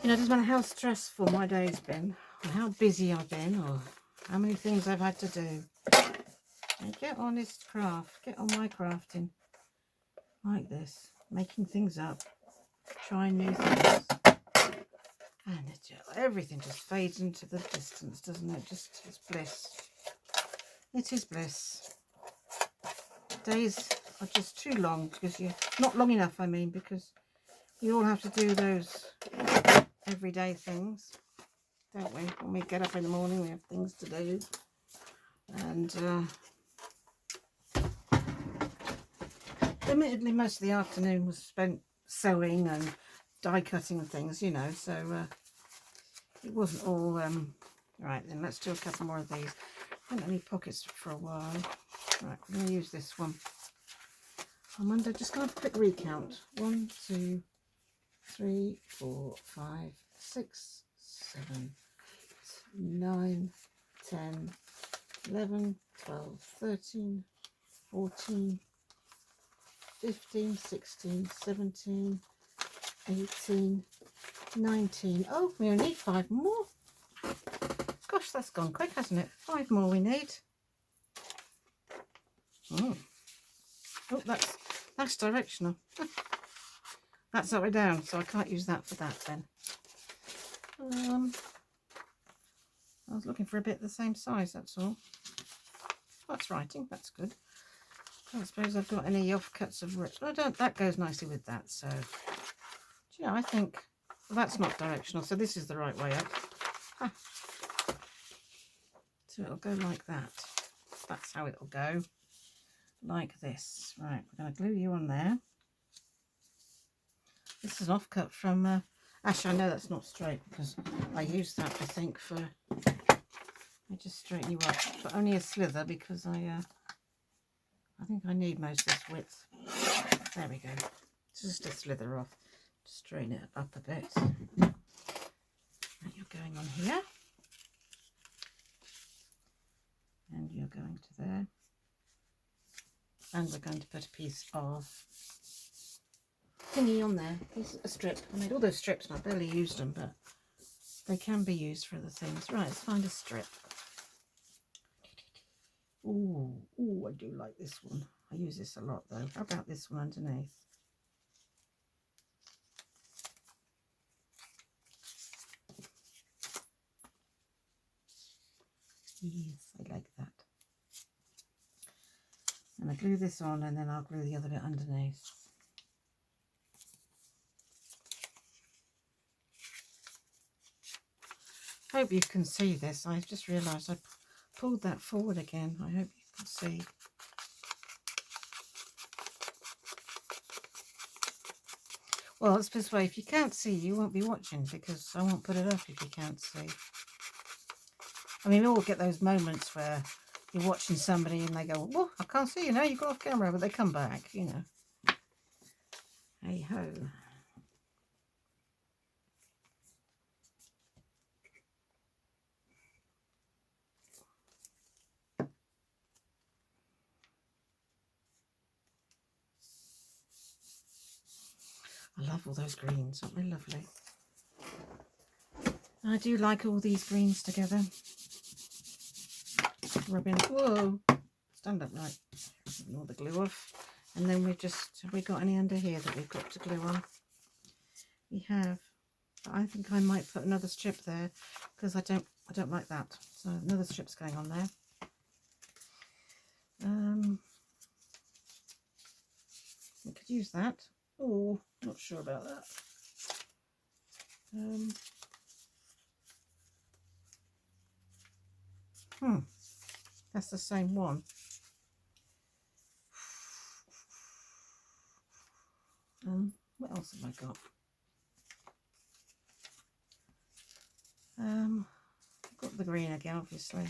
know, it doesn't matter how stressful my day's been, or how busy I've been, or how many things I've had to do. And get on this craft, get on my crafting like this, making things up, trying new things, and everything just fades into the distance, doesn't it? It's bliss. It is bliss. Days are just too long because you're not long enough. I mean, because we all have to do those everyday things, don't we? When we get up in the morning, we have things to do, and admittedly, most of the afternoon was spent sewing and die cutting and things, you know, so it wasn't all right. Then let's do a couple more of these. Haven't any pockets for a while. Right, we're going to use this one. Just going to have a quick recount. 1, 2, 3, 4, 5, 6, 7, 9, 10, 11, 12, 13, 14, 15, 16, 17, 18, 19. Oh, we only need 5 more. Gosh, that's gone quick, hasn't it? 5 more we need. Oh, that's directional. That's upside down, so I can't use that for that then. I was looking for a bit the same size, that's all. That's writing, that's good. I don't suppose I've got any offcuts of rip. I don't, that goes nicely with that, so. Do you know, I think, well, that's not directional, so this is the right way up. Ah. So it'll go like that. That's how it'll go. Like this. Right, we're going to glue you on there. This is an offcut from, actually I know that's not straight because I used that, I think, for, I just straighten you up, but only a slither because I think I need most of this width. There we go. Just a slither off. Straighten it up a bit. And you're going on here. And you're going to there. And we're going to put a piece of thingy on there. A strip. I made all those strips and I barely used them, but they can be used for other things. Right, let's find a strip. Ooh, I do like this one. I use this a lot though. How about this one underneath? Yes, I like that. And I glue this on and then I'll glue the other bit underneath. Hope you can see this. I've just realised I pulled that forward again. I hope you can see. Well, let's put it this way. If you can't see, you won't be watching because I won't put it up if you can't see. I mean, we all get those moments where you're watching somebody and they go, well, I can't see you now, you've got off camera, but they come back, you know. Hey ho. I love all those greens, aren't they lovely? I do like all these greens together. Rubbing, whoa, stand up right. Ignore the glue off. And then have we got any under here that we've got to glue on? We have, but I think I might put another strip there because I don't like that. So another strip's going on there. We could use that. Oh, not sure about that. That's the same one. What else have I got? I've got the green again, obviously.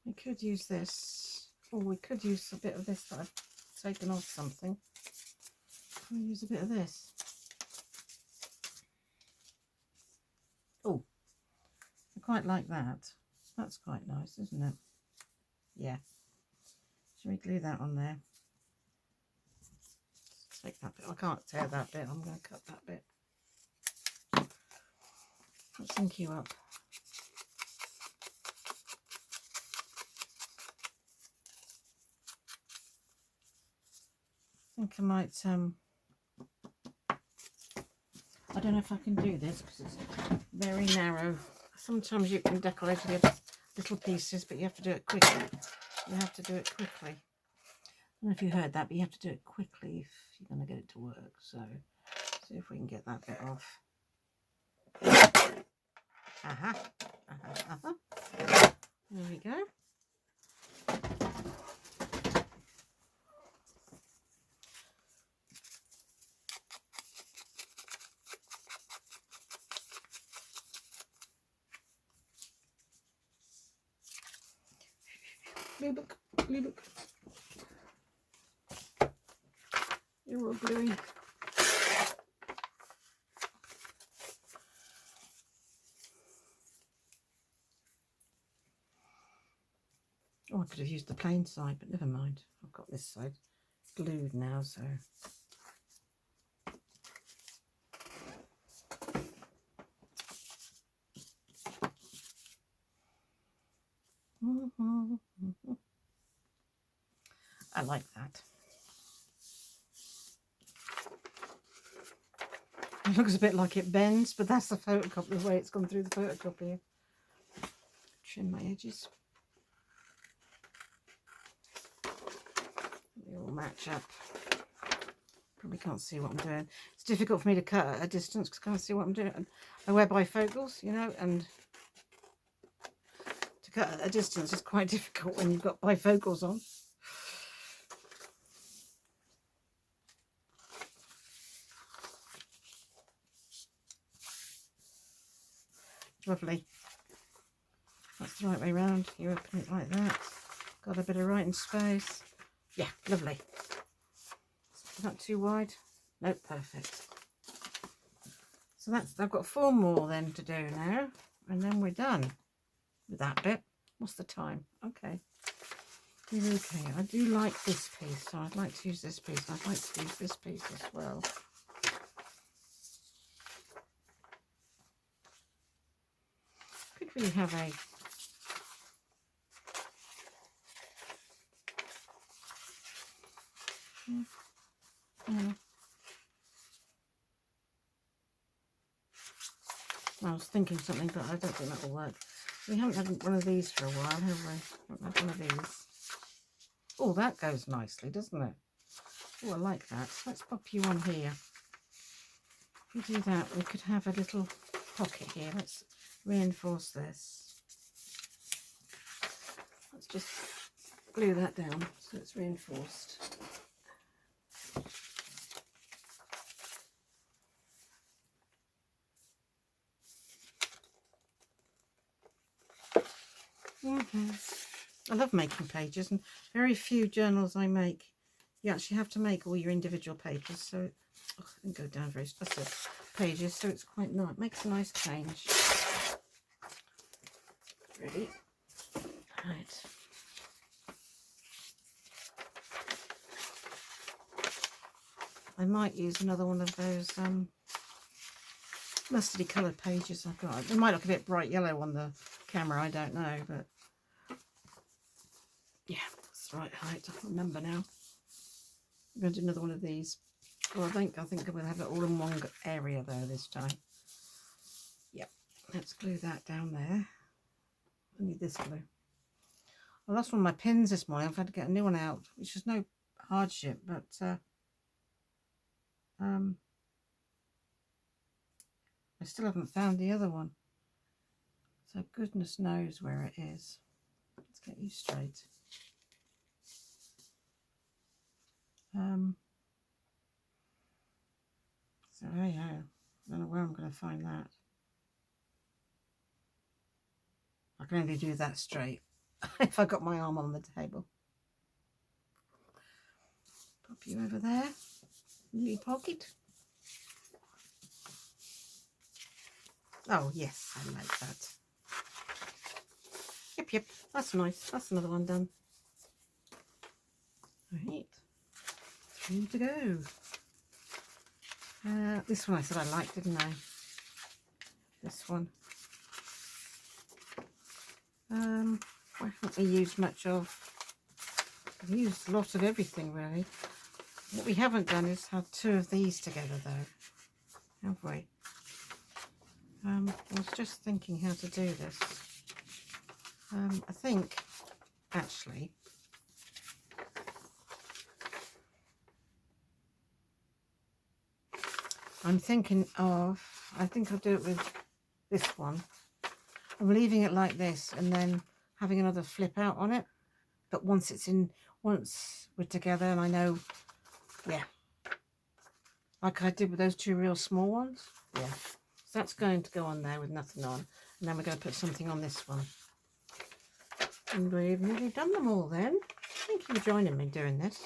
We could use this, or we could use a bit of this that I've taken off something. We'll use a bit of this. Oh, I quite like that. That's quite nice, isn't it? Yeah. Shall we glue that on there? Take that bit. I can't tear that bit. I'm going to cut that bit. Let's sync you up. I think I might, I don't know if I can do this because it's very narrow. Sometimes you can decorate with little pieces, but you have to do it quickly. You have to do it quickly. I don't know if you heard that, but you have to do it quickly if you're going to get it to work. So, see if we can get that bit off. There we go. Blue book, blue book. You're all gluey. Oh, I could have used the plain side, but never mind. I've got this side glued now, so. I like that. It looks a bit like it bends, but that's the photocopy, the way it's gone through the photocopier. Trim my edges. They all match up. Probably can't see what I'm doing. It's difficult for me to cut at a distance because I can't see what I'm doing. I wear bifocals, you know, and to cut at a distance is quite difficult when you've got bifocals on. Lovely. That's the right way round. You open it like that. Got a bit of writing space. Yeah, lovely. Not too wide. Nope, perfect. So that's, I've got 4 more then to do now, and then we're done with that bit. What's the time? Okay. Okay, I do like this piece, so I'd like to use this piece. I'd like to use this piece as well. Could we have a I was thinking something, but I don't think that will work. We haven't had one of these for a while, have we? Haven't had one of these. Oh, that goes nicely, doesn't it? Oh, I like that. Let's pop you on here. If we do that, we could have a little pocket here. Let's reinforce this. Let's just glue that down so it's reinforced. I love making pages, and very few journals I make, you actually have to make all your individual pages, so and go down very, that's it, pages, so it's quite nice, makes a nice change. Ready? Right. I might use another one of those mustardy coloured pages I've got. It might look a bit bright yellow on the camera, I don't know, but yeah, that's the right height. I can't remember now. I'm going to do another one of these. Well, I think I'm going to have it all in one area though this time. Yep, let's glue that down there. I need this glue. I lost one of my pins this morning. I've had to get a new one out, which is no hardship, but I still haven't found the other one. So goodness knows where it is. Let's get you straight. So hey ho, I don't know where I'm going to find that. I can only do that straight if I got my arm on the table. Pop you over there, little pocket. Oh yes, I like that. Yep, that's nice. That's another one done. Right, 3 to go. This one I said I liked, didn't I? This one. Why haven't we used much of? We've used a lot of everything really. What we haven't done is have 2 of these together though, have we? I was just thinking how to do this. I think actually I'm thinking of, I think I'll do it with this one. I'm leaving it like this and then having another flip out on it. But once it's in, once we're together and I know, yeah, like I did with those 2 real small ones. Yeah, so that's going to go on there with nothing on. And then we're going to put something on this one. And we've nearly done them all then. Thank you for joining me doing this.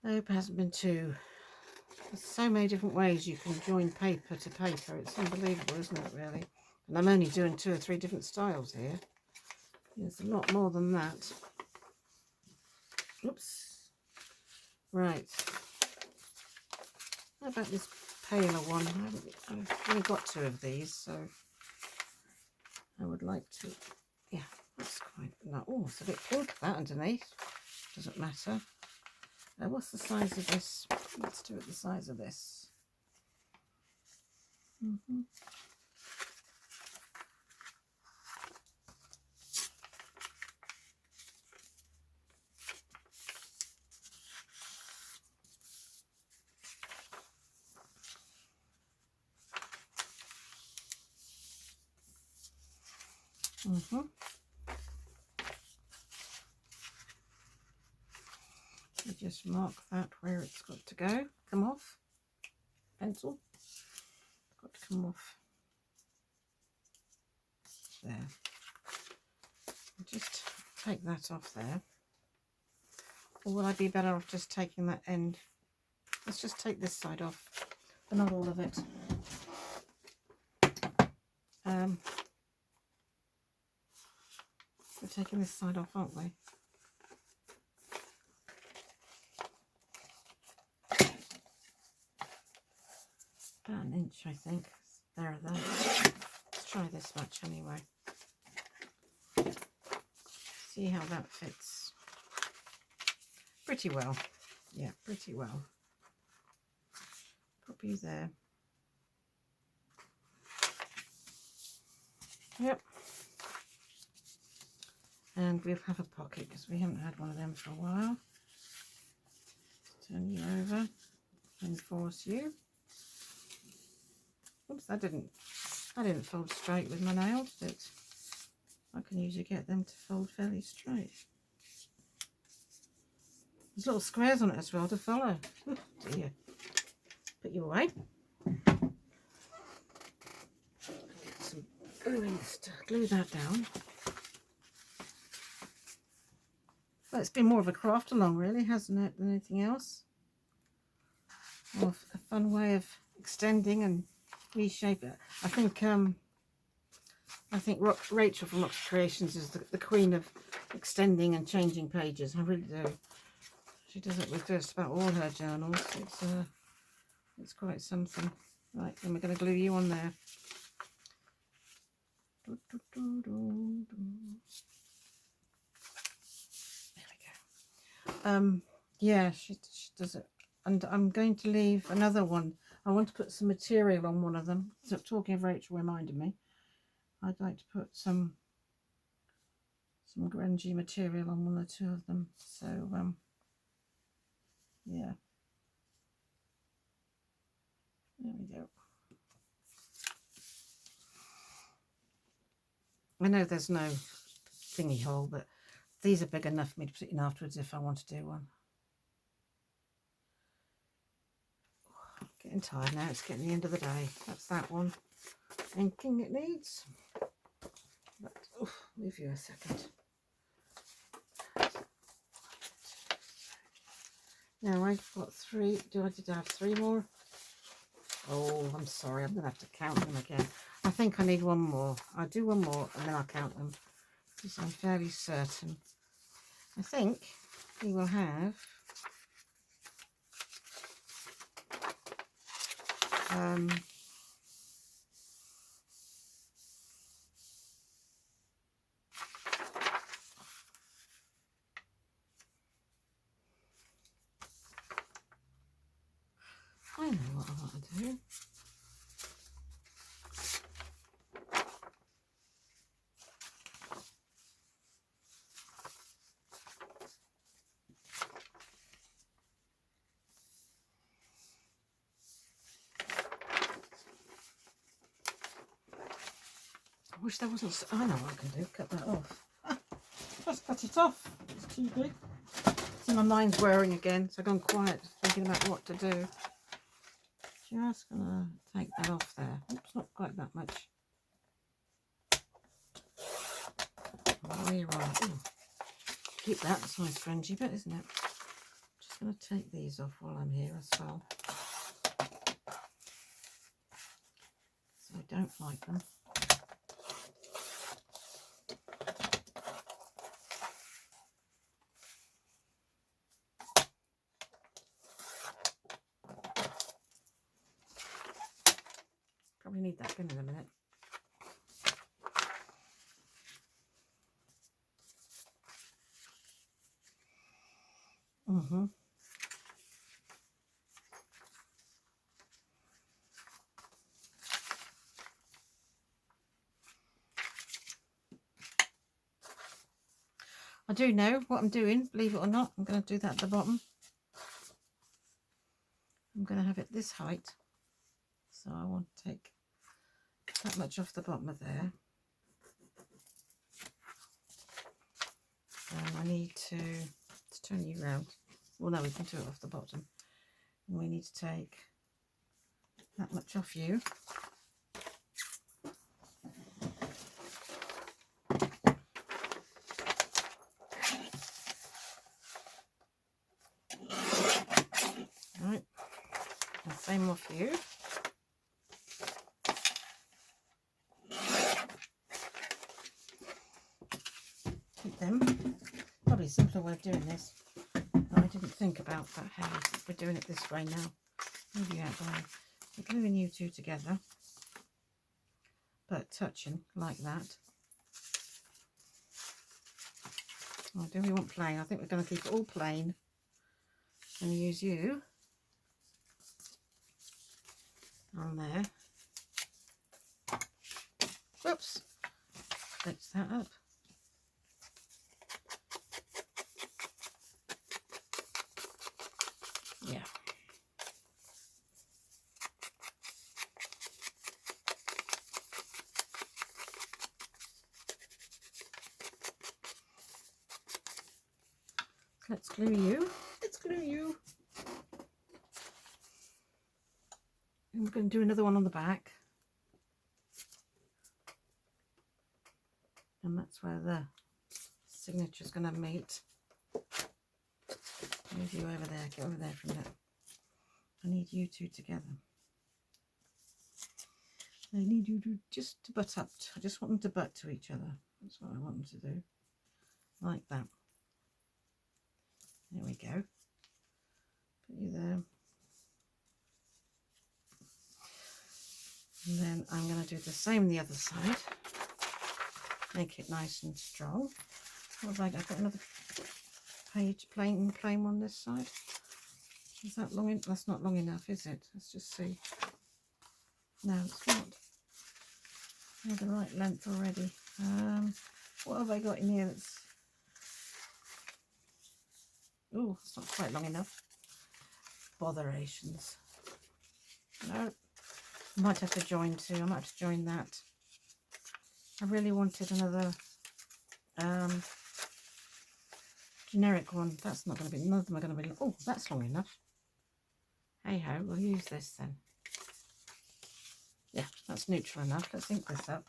I hope it hasn't been too... There's so many different ways you can join paper to paper. It's unbelievable, isn't it, really? And I'm only doing 2 or 3 different styles here. There's a lot more than that. Oops. Right. How about this paler one? I've only got 2 of these, so I would like to... Yeah, that's quite... No, oh, it's a bit pink, that underneath. Doesn't matter. What's the size of this? Let's do it the size of this. You just mark that where it's got to go. Come off. Pencil. It's got to come off. There. Just take that off there. Or will I be better off just taking that end? Let's just take this side off, but not all of it. We're taking this side off, aren't we? About an inch, I think. There. Let's try this much anyway. See how that fits. Pretty well. Yeah, pretty well. Pop you there. Yep. And we'll have a pocket because we haven't had one of them for a while. Turn you over and force you. Oops, that didn't fold straight with my nails, but I can usually get them to fold fairly straight. There's little squares on it as well to follow. Oh dear. Put you away. Get some gluing to glue that down. Well, it's been more of a craft along, really, hasn't it, than anything else? More of a fun way of extending and reshape it. I think Rachel from Roxy Creations is the queen of extending and changing pages. I really do. She does it with just about all her journals. It's quite something. Right, then we're going to glue you on there. There we go. Yeah, she does it. And I'm going to leave another one. I want to put some material on one of them. So talking of Rachel reminded me. I'd like to put some grungy material on one or 2 of them. So yeah. There we go. I know there's no thingy hole, but these are big enough for me to put in afterwards if I want to do one. Getting tired now, it's getting the end of the day. That's that one. Thinking it needs. But, leave you a second. Now I've got 3. Did I have 3 more? Oh, I'm sorry. I'm going to have to count them again. I think I need 1 more. I'll do 1 more and then I'll count them. Because I'm fairly certain. I think we will have... I know what I want to do. I wish there wasn't... I know what I can do. Cut that off. Just cut it off. It's too big. So my mind's whirring again, so I've gone quiet thinking about what to do. Just gonna take that off there. Oops, not quite that much. way right. Ooh, keep that, that's a nice grungy bit, isn't it? Just going to take these off while I'm here as well. So I don't like them. Probably need that bin in a minute. I do know what I'm doing, believe it or not. I'm going to do that at the bottom. I'm going to have it this height. So I want to take that much off the bottom of there. And I need to turn you round. Well, no, we can do it off the bottom. And we need to take that much off you. Right, and same off you. Keep them. Probably a simpler way of doing this. I didn't think about that. Hey, we're doing it this way now. Maybe out there. We're gluing you two together, but touching like that. Oh, do we want plain? I think we're going to keep it all plain and use you on there. Whoops, fix that up. Yeah. Let's glue you. Let's glue you. And we're going to do another one on the back. And that's where the signature is going to meet. Move you over there. Get over there from there. I need you two together. I need you to just to butt up. I just want them to butt to each other. That's what I want them to do. Like that. There we go. Put you there. And then I'm going to do the same on the other side. Make it nice and strong. What have I got? I've got another page, plain one this side. Is that long enough? That's not long enough, is it? Let's just see. No, it's not. They're the right length already. What have I got in here that's... Oh, it's not quite long enough. Botherations. No. I might have to join two. I might have to join that. I really wanted another generic one. That's not going to be... None of them are going to be... Oh, that's long enough. Hey ho, we'll use this then. Yeah, that's neutral enough. Let's ink this up.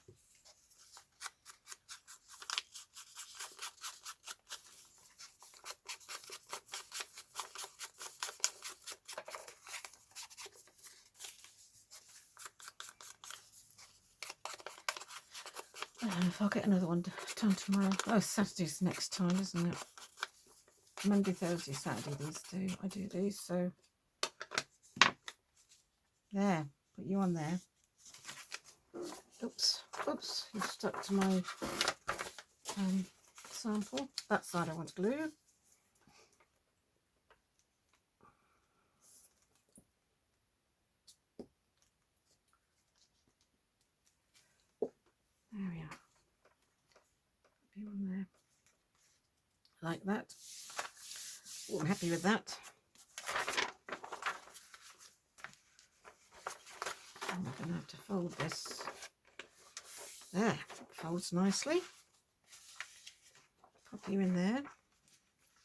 I don't know if I'll get another one done tomorrow. Oh, Saturday's next time, isn't it? Monday, Thursday, Saturday, these two. I do these, so... There, put you on there. Oops, oops, you've stuck to my sample. That side I want to glue. There we are. Put you on there. Like that. Oh, I'm happy with that. I'm going to have to fold this. There, it folds nicely. Pop you in there,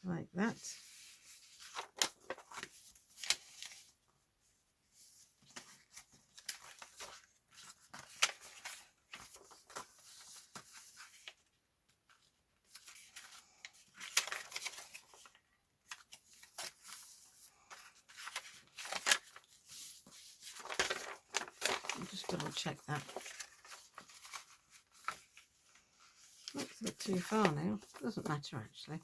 like that. check that. That's a bit too far now. Doesn't matter actually.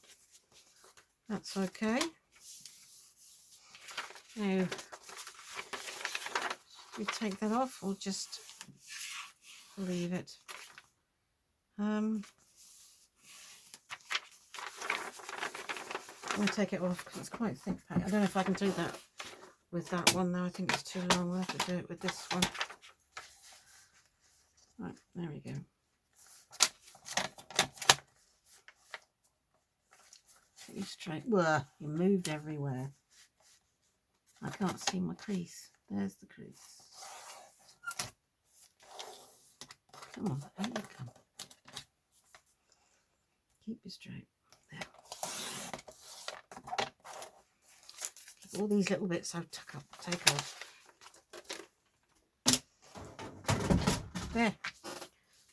That's okay. Now, we take that off or just leave it? I'm going to take it off because it's quite thick pack. I don't know if I can do that with that one though. I think it's too long. We'll have to do it with this one. Right, there we go. Get you straight. Whoa, you moved everywhere. I can't see my crease. There's the crease. Come on, out you come. Keep you straight. There. Keep all these little bits I'll take off. There.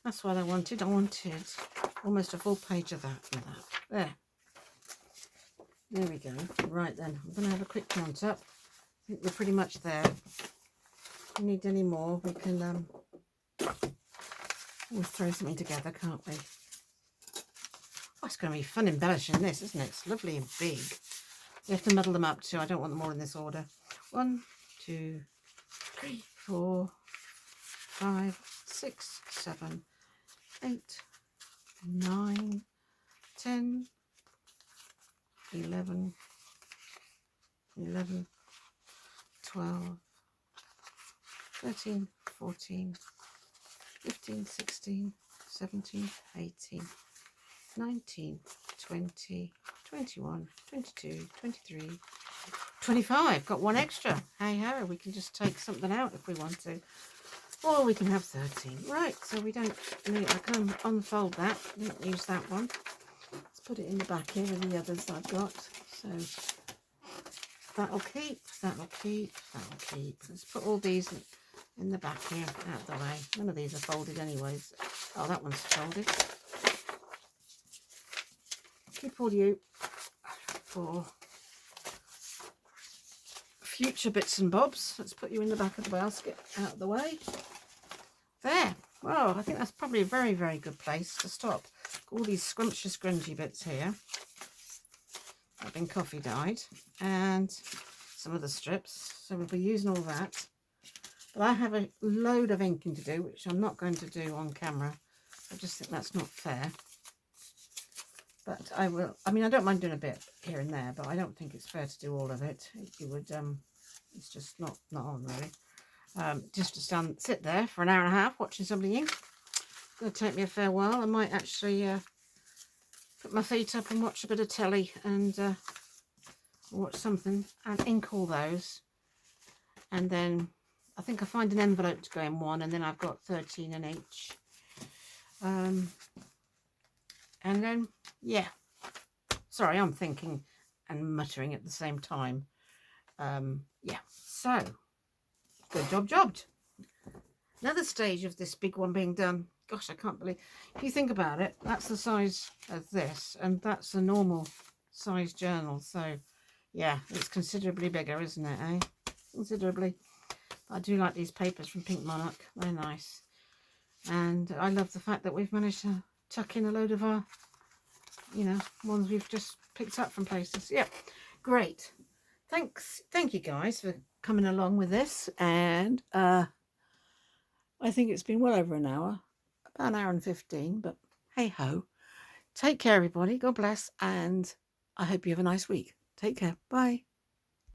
That's what I wanted. I wanted almost a full page of that and that. There. There we go. Right then, I'm going to have a quick count up. I think we're pretty much there. If we need any more, we can we'll throw something together, can't we? Oh, it's going to be fun embellishing this, isn't it? It's lovely and big. You have to muddle them up too. I don't want them all in this order. 1, 2, 3, 4, 5, 6, 7, 8, 9, 10, 11, 12, 13, 14, 15, 16, 17, 18, 19, 20, 21, 22, 23, 25. Got one extra. Hey ho, we can just take something out if we want to. Or we can have 13. Right, so we don't need, I can unfold that. Didn't use that one. Let's put it in the back here with the others I've got. So that'll keep, that'll keep, that'll keep. Let's put all these in the back here, out of the way. None of these are folded anyways. Oh, that one's folded. Keep all you for future bits and bobs. Let's put you in the back of the basket, out of the way. There. Well, I think that's probably a very, very good place to stop. All these scrumptious, grungy bits here have been coffee dyed, and some of the strips. So we'll be using all that. But I have a load of inking to do, which I'm not going to do on camera. I just think that's not fair. But I will. I mean, I don't mind doing a bit here and there, but I don't think it's fair to do all of it. You would. It's just not on really. Just to sit there for an hour and a half watching somebody ink. It's going to take me a fair while. I might actually put my feet up and watch a bit of telly and watch something and ink all those. And then I think I find an envelope to go in one, and then I've got 13 in each. And then, yeah. Sorry, I'm thinking and muttering at the same time. Yeah, so good jobbed. Another stage of this big one being done. Gosh, I can't believe. If you think about it, that's the size of this, and that's a normal size journal. So, yeah, it's considerably bigger, isn't it, eh? Considerably. I do like these papers from Pink Monarch. They're nice. And I love the fact that we've managed to tuck in a load of our, you know, ones we've just picked up from places. Yeah, great. Thanks. Thank you guys for coming along with this. And I think it's been well over an hour. About an hour and 15, but hey ho. Take care, everybody. God bless. And I hope you have a nice week. Take care. Bye.